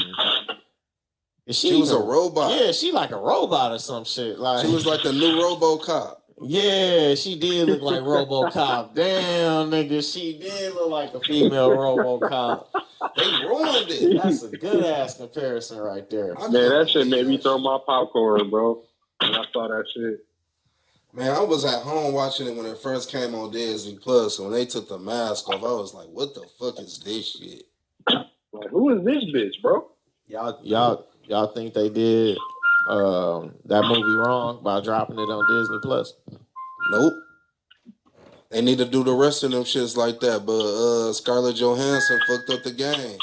She was a robot. Yeah, she like a robot or some shit. Like she was like the new RoboCop. Yeah, she did look like RoboCop. Damn, nigga, she did look like a female RoboCop. They ruined it. That's a good ass comparison right there. Man, that shit made me throw my popcorn, bro. When I saw that shit. Man, I was at home watching it when it first came on Disney Plus. When they took the mask off, I was like, "What the fuck is this shit?" Like, who is this bitch, bro? Y'all think they did that movie wrong by dropping it on Disney Plus? Nope. They need to do the rest of them shits like that, but Scarlett Johansson fucked up the game.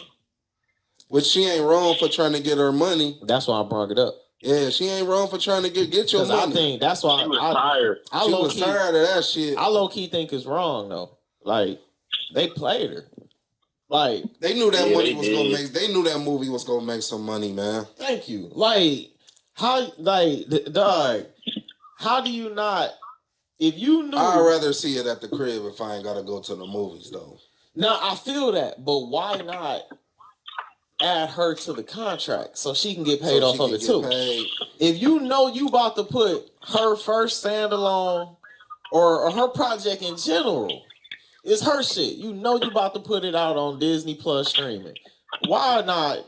Which she ain't wrong for trying to get her money. That's why I brought it up. Yeah, she ain't wrong for trying to get your money. I think that's why she was tired. She was tired of that shit. I low key think it's wrong though. Like they played her. Like they knew that money was gonna make. They knew that movie was gonna make some money, man. Thank you. Like how? Like dog. How do you not? If you knew, I'd rather see it at the crib if I ain't gotta go to the movies though. No, I feel that, but why not add her to the contract so she can get paid off of it too? If you know you about to put her first standalone or her project in general. It's her shit. You know you about to put it out on Disney Plus streaming. Why not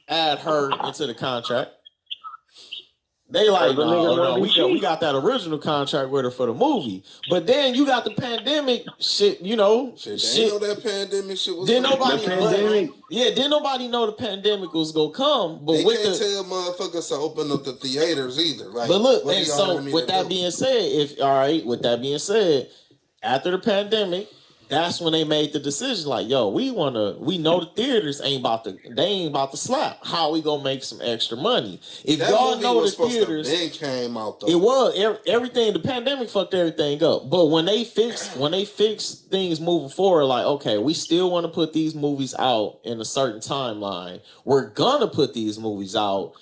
add her into the contract? They like, The nigga no, wanna be we got that original contract with her for the movie. But then you got the pandemic shit, you know. Shit, they ain't know that pandemic shit was Didn't coming. nobody, The pandemic. didn't nobody know the pandemic was gonna come. But They with can't the, tell motherfuckers to open up the theaters either. Like, but look, what and do y'all so want me with to that do? being said, with that being said, after the pandemic, that's when they made the decision. Like, yo, we know the theaters ain't about to slap. How we gonna make some extra money? If that y'all movie know the was supposed theaters, to then came out though. it was everything. The pandemic fucked everything up. But when they fix things moving forward, like, okay, we still want to put these movies out in a certain timeline. We're gonna put these movies out,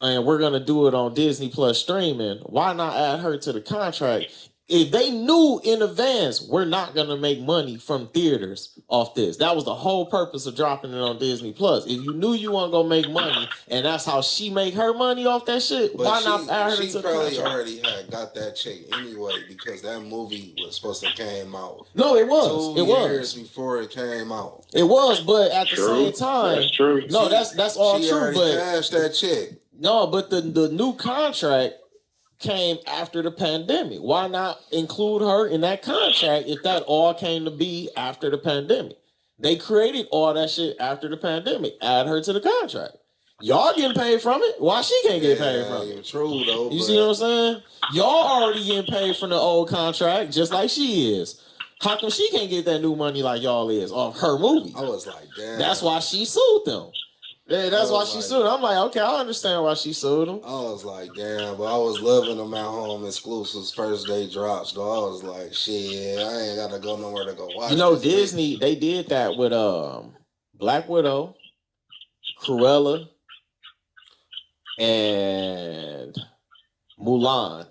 and we're gonna do it on Disney Plus streaming. Why not add her to the contract? If they knew in advance we're not gonna make money from theaters off this, that was the whole purpose of dropping it on Disney Plus. If you knew you weren't gonna make money, and that's how she make her money off that shit, But why not add her to she the probably contract? already had got that check anyway because that movie was supposed to came out. No, it was. 2 years before it came out. It was, but at the True. same time, That's true. no, that's all she true. already But cashed that check. no, but the new contract came after the pandemic. Why not include her in that contract if that all came to be after the pandemic? They created all that shit after the pandemic. Add her to the contract. Y'all getting paid from it. Why she can't get paid from it? True though. You see what I'm saying? Y'all already getting paid from the old contract, just like she is. How come she can't get that new money like y'all is off her movie? I was like, damn. That's why she sued them. Yeah, that's why she sued them. I'm like, okay, I understand why she sued them. I was like, damn, but I was loving them at home exclusives first day drops, though. I was like, shit, I ain't gotta go nowhere to go watch. You know, this Disney, they did that with Black Widow, Cruella, and Mulan.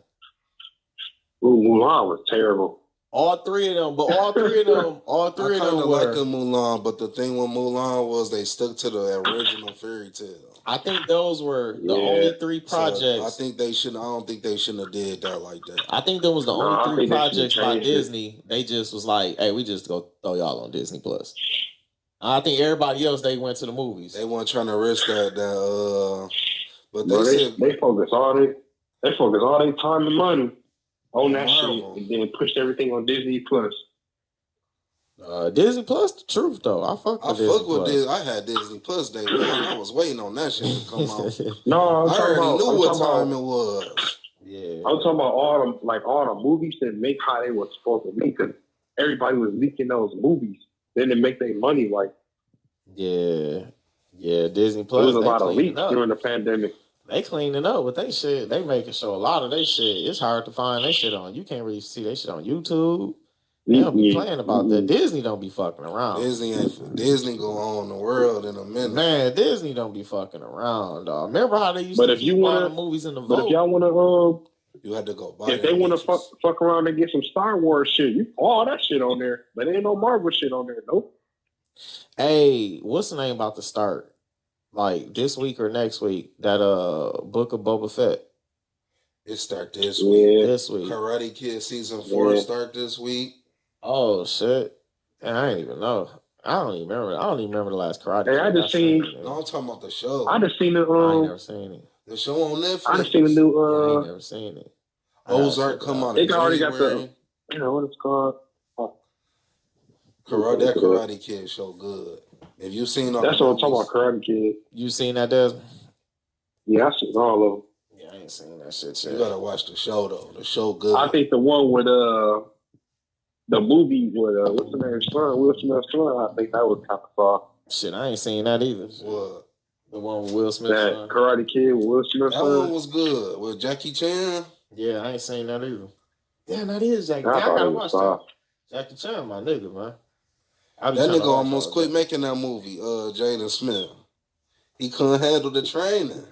Ooh, Mulan was terrible. All three of them, but all three of them I kind of were. like the Mulan, but the thing with Mulan was they stuck to the original fairy tale. I think those were the only three projects. So I think they should. I don't think they shouldn't have did that like that. I think that was the No, only I three think they projects should've by changed it. Disney. They just was like, hey, we just go throw y'all on Disney Plus. I think everybody else, they went to the movies. They weren't trying to risk that. But Bro, they said they focus all their time and money on that Marvel. shit, and then pushed everything on Disney Plus. Disney Plus, the truth though. I fuck with Disney Plus. Disney. I had Disney Plus day one. I was waiting on that shit to come out. No, I already knew what time it was. Yeah, I'm talking about all the movies that make how they were supposed to be, because everybody was leaking those movies. Then they make their money like. yeah. Disney Plus. There was a lot of cleaning leaks up. during the pandemic. They cleaning up with they shit. They making sure a lot of they shit. It's hard to find they shit on. You can't really see they shit on YouTube. They don't be playing about that. Disney don't be fucking around. Disney go on the world in a minute. Man, Disney don't be fucking around, dog. Remember how they used to keep all the movies in the But vote? if y'all want to, you had to go buy. if they want to fuck around and get some Star Wars shit, all that shit on there. But ain't no Marvel shit on there, nope. Hey, what's the name about to start? Like this week or next week? That Book of Boba Fett. It start this week. Yeah. This week. Karate Kid season 4 start this week. Oh shit! And I didn't even know. I don't even remember the last Karate Hey, Kid. I just seen. No, I'm talking about the show. I just seen the. I ain't never seen it. The show on Netflix. I just seen the new. I ain't never seen it. Ozark come out. They already got the. You know what it's called? That Karate Kid show good. If you seen all that's what I'm talking about, Karate Kid. You seen that, Desmond? Yeah, I seen all of them. Yeah, I ain't seen that shit yet. You gotta watch the show though. The show good. I think the one with the movie with what's the name? Son, Will Smith's son. I think that was kind of soft. Shit, I ain't seen that either. What? The one with Will Smith. That Karate Kid with Will Smith's That one son. was good with Jackie Chan. Yeah, I ain't seen that either. Yeah, that is Jackie. I I thought gotta it watch was that. soft. Jackie Chan, my nigga, man. That nigga almost quit making that movie. Jaden Smith. He couldn't handle the training.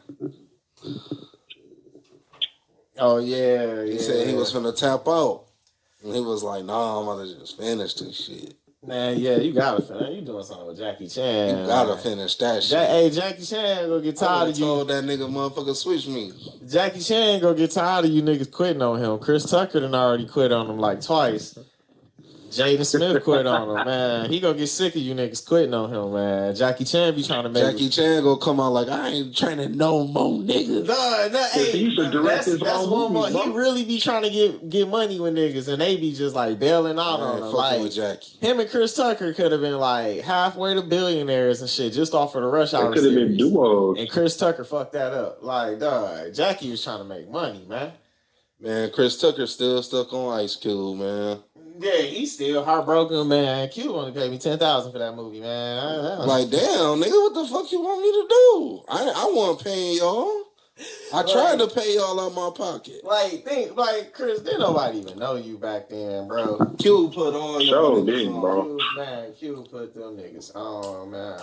Oh yeah, He said he was finna tap out. And he was like, nah, I'm gonna just finish this shit. Man, yeah, you gotta finish. You doing something with Jackie Chan. You gotta finish that shit. Hey, Jackie Chan gonna get tired of you. Told that nigga motherfucker switch me. Jackie Chan gonna get tired of you niggas quitting on him. Chris Tucker done already quit on him like twice. Jaden Smith quit on him, man. He gonna get sick of you niggas quitting on him, man. Jackie Chan be trying to make Jackie Chan gonna come out like, I ain't training no more niggas. Hey, he used to direct his that's own one more. movies, He bro. really be trying to get money with niggas, and they be just like bailing out on him. Fucking Like with Jackie. him and Chris Tucker could have been like halfway to billionaires and shit just off of the Rush Hour They could have been series. duos. And Chris Tucker fucked that up. Like, dog, Jackie was trying to make money, man. Man, Chris Tucker still stuck on Ice Cube, man. Yeah, he's still heartbroken, man. Q only paid me $10,000 for that movie, man. Like, damn, nigga, what the fuck you want me to do? I wasn't paying y'all. I tried to pay y'all out my pocket. Like Chris, didn't nobody even know you back then, bro. Q put all your Sure niggas did, on. bro. Q put them niggas on, man.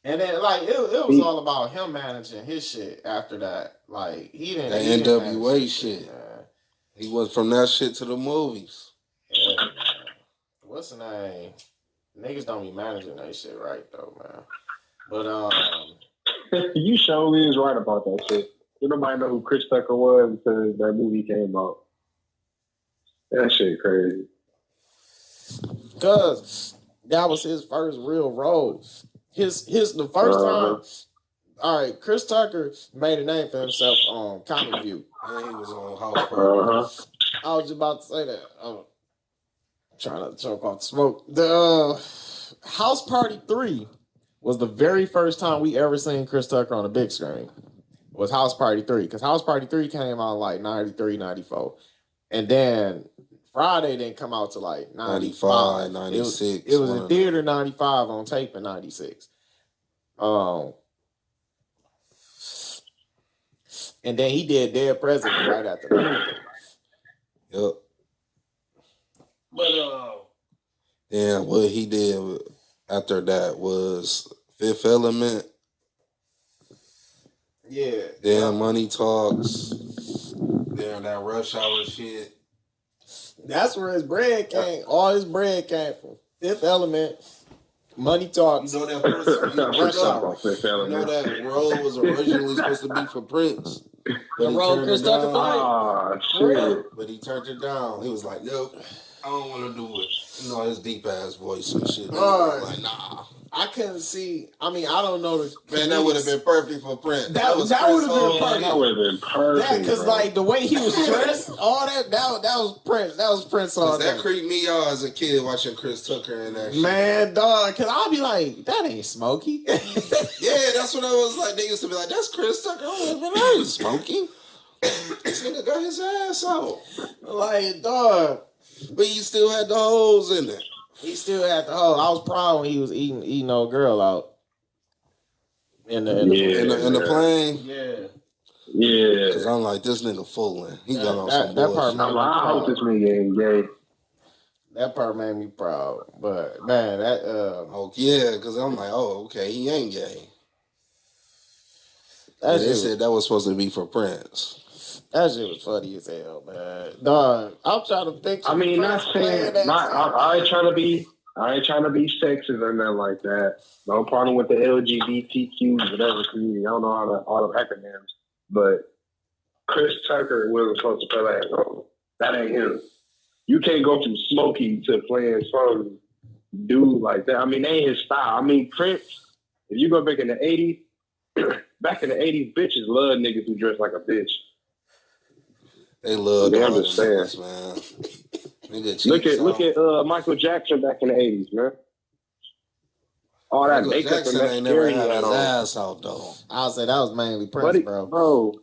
And then, like, it was all about him managing his shit after that. Like, he didn't. That he didn't manage NWA his shit. man. He went from that shit to the movies. Yeah, man. What's the name? Niggas don't be managing that shit right, though, man. But, You surely is right about that shit. Did nobody know who Chris Tucker was until that movie came out. That shit crazy. because that was his first real role. The first time. All right, Chris Tucker made a name for himself on Comic View. And he was on House Party. I was just about to say that. I'm trying to choke off the smoke. The House Party 3 was the very first time we ever seen Chris Tucker on a big screen. Was House Party 3. Because House Party 3 came out like 93, 94. And then Friday didn't come out to like 95, 96. It was in theater 95, on tape in 96. And then he did Dead President right after that. Yep. But Then what he did after that was Fifth Element. yeah. Then Money Talks. Then that Rush Hour shit. That's where his bread came. All his bread came from. Fifth Element, Money Talks. You know that Prince, you know that role was originally supposed to be for Prince. The role Chris Tucker played. Ah, shit. But he turned it down. He was like, nope, I don't want to do it. You know, his deep ass voice and shit. Like, nah. I couldn't see. I mean, I don't know. Man, that would have been perfect for Prince. That would have been perfect. That would have been perfect. Because like the way he was dressed, all that was Prince. That was Prince all that day. creeped me out as a kid watching Chris Tucker and that shit. Man, dog, because I'll be like, that ain't Smokey. Yeah, that's what I was like. They used to be like, that's Chris Tucker. I ain't Smokey. This nigga got his ass out. Like, dog. But he still had the holes in it. He still had the hole. I was proud when he was eating old girl out. In the plane. Yeah. Yeah. Cause I'm like, this nigga fooling. He got on some that bullshit. part I hope this nigga ain't gay. That part made me proud. But man, that oh yeah, cause I'm like, oh okay, he ain't gay. They said that was supposed to be for Prince. That shit was funny as hell, man. Dog, I'm trying to picture. I mean, not saying I ain't trying to be sexist or nothing like that. No problem with the LGBTQ whatever community. I don't know all the acronyms, but Chris Tucker wasn't supposed to play that role. That ain't him. You can't go from Smokey to playing some dude like that. I mean, that ain't his style. I mean, Prince. If you go back in the '80s, bitches love niggas who dress like a bitch. They love I understand, man. Look at Michael Jackson back in the '80s, man. All that makeup Jackson and that ain't never had his ass out though. I'll say that was mainly Prince, bro.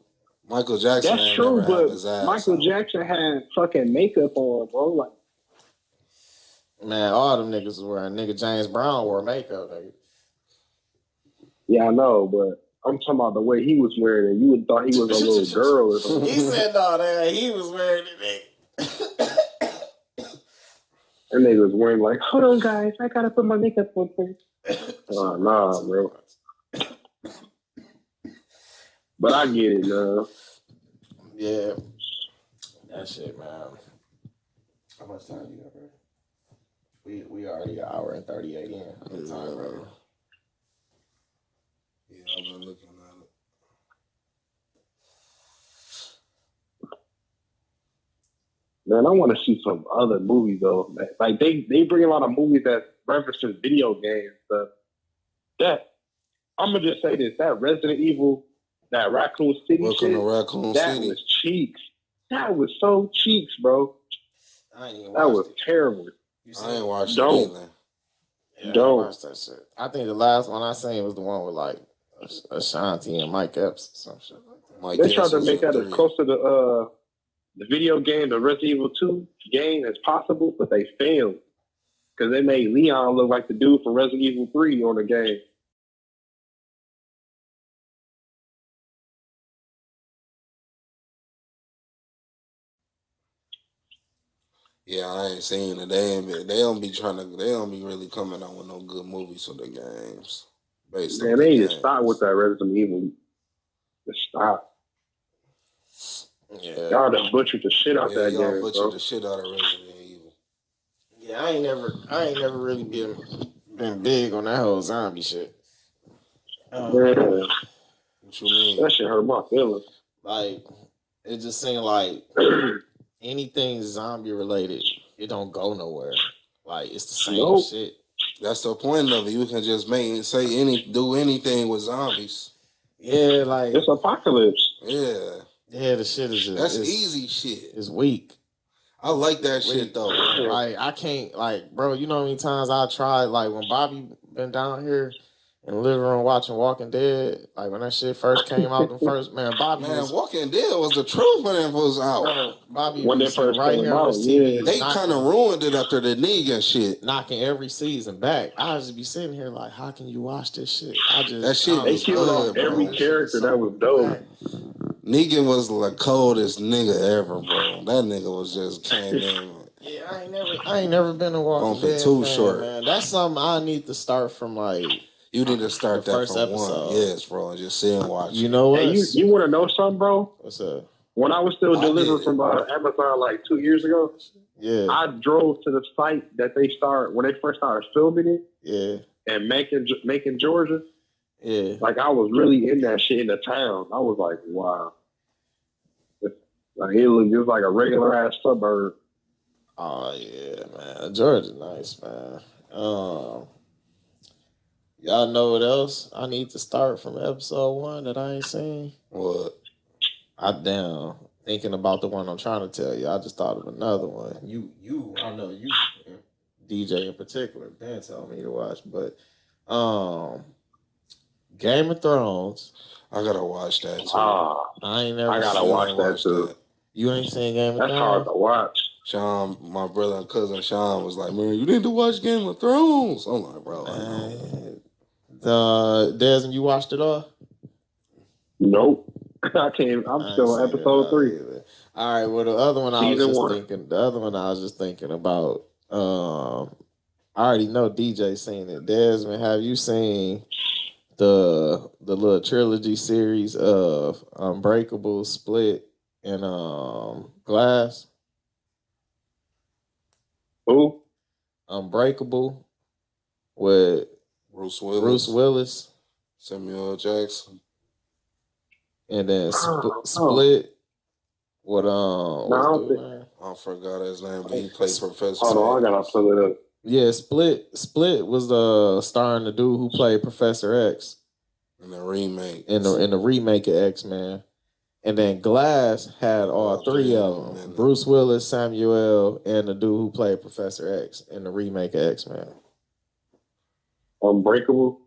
Michael Jackson. That's true, but Michael Jackson had fucking makeup on, bro. Like, man, all them niggas was wearing. Nigga James Brown wore makeup, nigga. Yeah, I know, but I'm talking about the way he was wearing it. You would have thought he was a little girl or something. He said, no, that he was wearing it, nigga. And they was wearing like, hold on, guys, I gotta put my makeup on first. Oh, nah, bro. But I get it, man. Yeah. That shit, man. How much time you got, bro? We already an hour and 38 in. Good time, bro. Yeah, I've been looking at it. Man, I want to see some other movies though. Like they bring a lot of movies that references video games stuff. That I'm gonna just say this: that Resident Evil, that Raccoon City Welcome shit, to Raccoon that City. was cheeks. That was so cheeks, bro. I ain't even That was watched it. terrible. I ain't watched it Don't. either. Yeah, I Don't. ain't watched that shit. I think the last one I seen was the one with like Ashanti and Mike Epps or some shit like that. Mike They tried Epps to was make in that as 3. close to the video game, the Resident Evil 2 game as possible, but they failed. Because they made Leon look like the dude from Resident Evil 3 on the game. Yeah, I ain't seen it. They don't be really coming out with no good movies for the games. Based Man, on they the need to games. stop with that Resident Evil. Just stop. Yeah. Y'all done butchered the shit out that y'all game, butchered bro. the shit out of Resident Evil. Yeah, I ain't never really been big on that whole zombie shit. Man, What you mean? that shit hurt my feelings. Like, it just seemed like anything zombie related, it don't go nowhere. Like, it's the same Nope. shit. That's the point of it. You can just do anything with zombies. Yeah, like It's apocalypse. Yeah. Yeah, the shit is just That's easy shit. It's weak. I like that shit though. Like I can't bro, you know how many times I tried when Bobby been down here in the living room watching Walking Dead, like when that shit first came out, Bobby Walking Dead was the truth when it was out. Bro, Bobby when they was first right came here on out, his TV. They kind of ruined it after the Negan shit. Knocking every season back. I just be sitting here like, how can you watch this shit? They killed off every character that was dope. Negan was the coldest nigga ever, bro. That nigga was just came in. Yeah, I ain't never been a Walking Dead too fan, short. man. That's something I need to start from You need to start that first from episode. 1. Yes, bro. And just sit and watch. You know what? Hey, you want to know something, bro? What's up? When I was still delivering from Amazon like 2 years ago, I drove to the site that they when they first started filming it. Yeah. And Macon, Georgia. Yeah. Like I was really in that shit in the town. I was like, wow. Like it was like a regular ass suburb. Oh yeah, man. Georgia nice, man. Y'all know what else I need to start from episode 1 that I ain't seen? What? Thinking about the one I'm trying to tell you. I just thought of another one. I know you, DJ in particular, Ben told me to watch, but Game of Thrones. I gotta watch that too. I gotta watch that too. You ain't seen Game of Thrones? That's hard to watch. Sean, my brother and cousin Sean was like, man, you need to watch Game of Thrones. I'm like, bro, I know. Desmond, you watched it all? Nope. I can't. I'm still on episode 3. Either. All right. Well, the other one I was just thinking about. I already know DJ seen it. Desmond, have you seen the little trilogy series of Unbreakable, Split, and Glass? Who? Unbreakable with Bruce Willis, Samuel L. Jackson, and then Split with I forgot his name, but he played Professor. Hold on, I gotta pull it up. Yeah, Split was starring the dude who played Professor X in the remake. In the remake of X-Men. And then Glass had all 3 of them. Bruce Willis, Samuel, and the dude who played Professor X in the remake of X-Men. Unbreakable?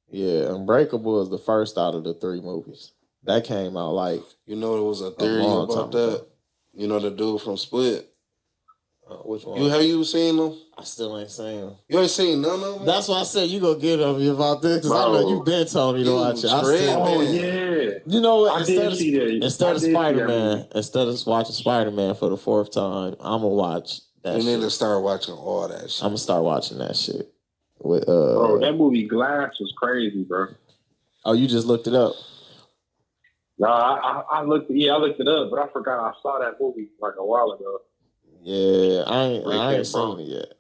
Yeah, Unbreakable is the first out of the 3 movies. That came out You know there was a theory about that? Ago. You know the dude from Split? Which one? Have you seen them? I still ain't seen them. You ain't seen none of them? That's why I said you gonna get on me about this because I know you've been telling me to watch it. Yeah. You know what? Instead of Spider-Man, instead of watching Spider-Man for the 4th time, I'm gonna watch that shit. You need to start watching all that shit. I'm gonna start watching that shit. Bro, that movie Glass was crazy, bro. Oh, you just looked it up? No, I looked it up, but I forgot I saw that movie like a while ago. Yeah, I ain't seen it yet.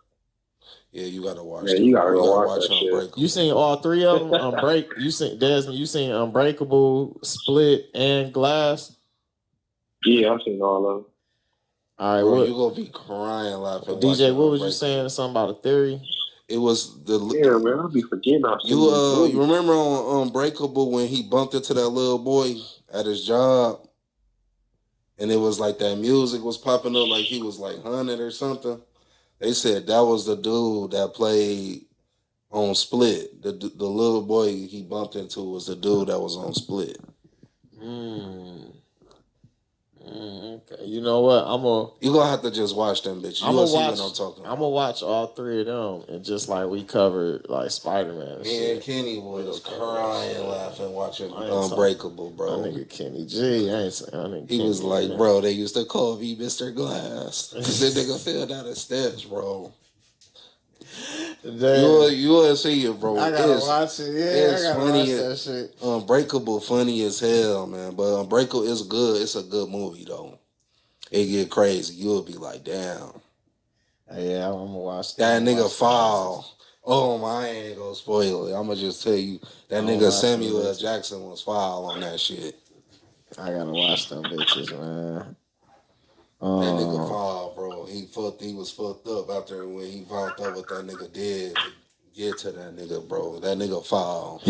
Yeah, you gotta watch. Yeah, you gotta go watch that Unbreakable. shit. You seen all 3 of them? Desmond, you seen Unbreakable, Split, and Glass? Yeah, I've seen all of them. All right, Bro, what you gonna be crying laughing. DJ? watching What was you Unbreakable. saying? Something about a theory? It was the Yeah, man, I'll be forgetting I've seen these you movies. remember on Unbreakable when he bumped into that little boy at his job, and it was like that music was popping up like he was like hunted or something. They said that was the dude that played on Split. The little boy he bumped into was the dude that was on Split. Okay, you know what? You gonna have to just watch them, bitch. You gonna see what I'm talking about. I'm gonna watch all three of them, and just like we covered, like Spider-Man. Me and Kenny was crying laughing watching Unbreakable, bro. My nigga Kenny G, I ain't saying. He was like, bro, they used to call me Mr. Glass. Cause that nigga fell down the steps, bro. You wanna see it, bro. I gotta watch it. Yeah, I gotta watch that shit. Unbreakable funny as hell, man. But Unbreakable is good. It's a good movie though. It get crazy. You'll be like, damn. Yeah, I'm gonna watch that nigga fall. Oh my, I ain't gonna spoil it. I'm gonna just tell you that nigga Samuel L. Jackson was foul on that shit. I gotta watch them bitches, man. That nigga fall, bro. He was fucked up after when he found out what that nigga did to get to that nigga, bro. That nigga fall.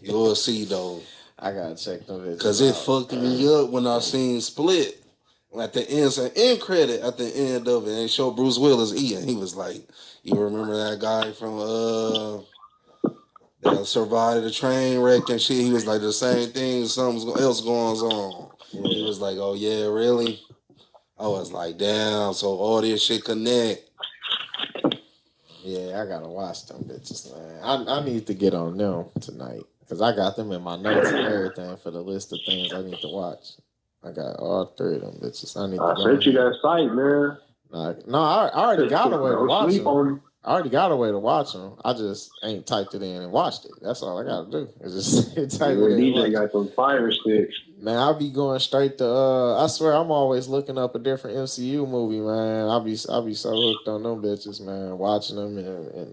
You'll see though. I gotta check them bitches. Cause it fucked me up when I seen Split. At the end, so end credit at the end of it, and show Bruce Willis eating. He was like, "You remember that guy from that survived the train wreck and shit?" He was like, "The same thing. Something else going on." Yeah. He was like, "Oh yeah, really?" I was like, "Damn." So all this shit connect. Yeah, I gotta watch them bitches, man. I need to get on them tonight because I got them in my notes and everything for the list of things I need to watch. I got all three of them bitches. I need to go. I sent you that site, man. I already got a way to watch them. I already got a way to watch them. I just ain't typed it in and watched it. That's all I gotta do. It's just type it in. DJ got some fire sticks. Man, I'll be going straight to. I swear, I'm always looking up a different MCU movie, man. I'll be so hooked on them bitches, man. Watching them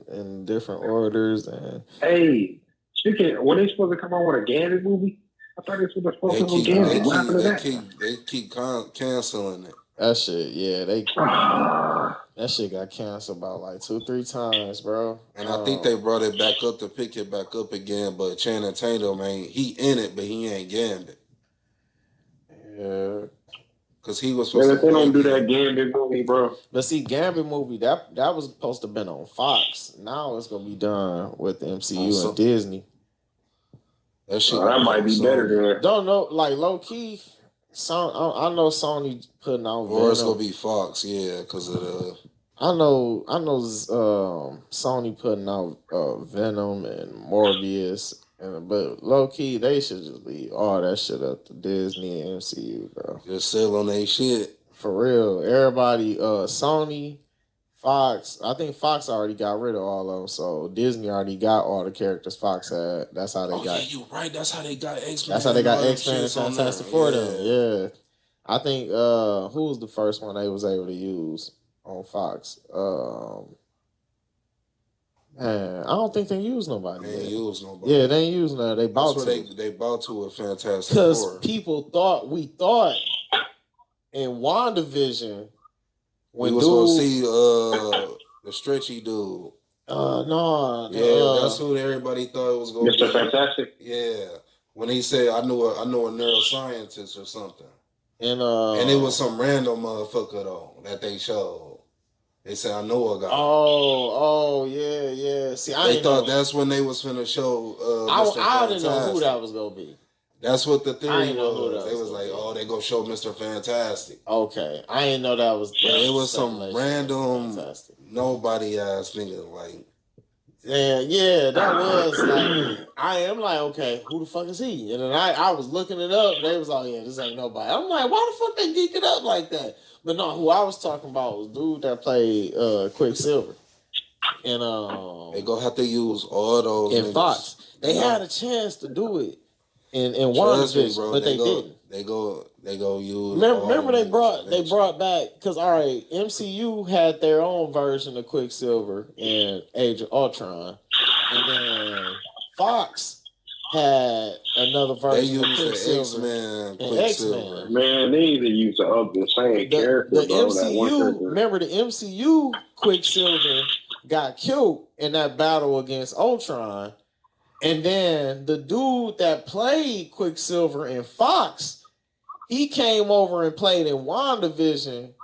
in different orders and. Hey, speaking, when they supposed to come out with a Gambit movie? I thought they were supposed to go Gambit. What happened to that? They keep canceling it. That shit, yeah, that shit got canceled about like 2-3 times, bro. And I think they brought it back up to pick it back up again, but Channing Tatum, man, he in it, but he ain't Gambit. Yeah. Cause he was supposed to. They don't do that Gambit movie, bro. But see, Gambit movie that was supposed to have been on Fox. Now it's gonna be done with the MCU and Disney. That shit. That might be better than. Don't know, like low key. I know Sony putting out Venom. Or it's gonna be Fox, yeah, because of the. I know. Sony putting out Venom and Morbius, but low key they should just leave all that shit up to Disney and MCU, bro. Just sell on their shit for real. Everybody, Sony, Fox. I think Fox already got rid of all of them, so Disney already got all the characters Fox had. That's how they got. Yeah, you right. That's how they got X-Men. That's how they got X-Men and Fantastic Four. Yeah. I think who was the first one they was able to use on Fox? Man, I don't think they used nobody. They ain't used nobody. Yeah, they ain't used none. They bought to. They bought to a Fantastic Four. Because people thought in WandaVision. When we was gonna see the stretchy dude. No. Yeah, that's who everybody thought it was gonna be. Mr. Fantastic? Yeah. When he said I know a neuroscientist or something. And it was some random motherfucker though that they showed. They said I know a guy. Oh, yeah. See, they thought that's when they was finna show I didn't know who that was gonna be. That's what the theory was. They was like, oh, they go show Mr. Fantastic. Okay. I didn't know that was... It was some random, nobody ass nigga, like... Yeah, that was like... I am like, okay, who the fuck is he? And then I was looking it up, and they was like, yeah, this ain't nobody. I'm like, why the fuck they geek it up like that? But no, who I was talking about was dude that played Quicksilver. And they gonna have to use all those in Fox. They had a chance to do it. In WandaVision, but they didn't. They go use. Remember they brought back because all right, MCU had their own version of Quicksilver in Age of Ultron, and then Fox had another They version of use the Quicksilver. X-Men, And Quicksilver. X-Men. Man, they need to use the same character, The bro. That one MCU, character. remember the MCU Quicksilver got killed in that battle against Ultron. And then the dude that played Quicksilver in Fox, he came over and played in WandaVision.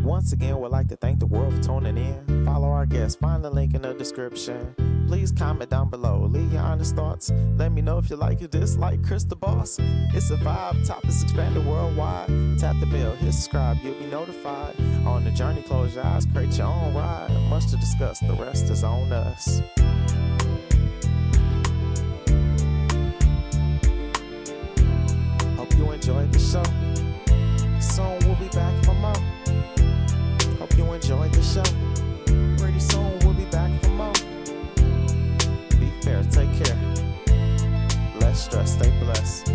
Once again, we'd like to thank the world for tuning in. Follow our guests. Find the link in the description. Please comment down below. Leave your honest thoughts. Let me know if you like or dislike Chris the Boss. It's a vibe. Topics expanded worldwide. Tap the bell. Hit subscribe. You'll be notified. On the journey, close your eyes. Create your own ride. Much to discuss. The rest is on us. Hope you enjoyed the show. Soon we'll be back for more. Hope you enjoyed the show. Pretty soon we'll be back for more. Be fair, take care. Less stress, stay blessed.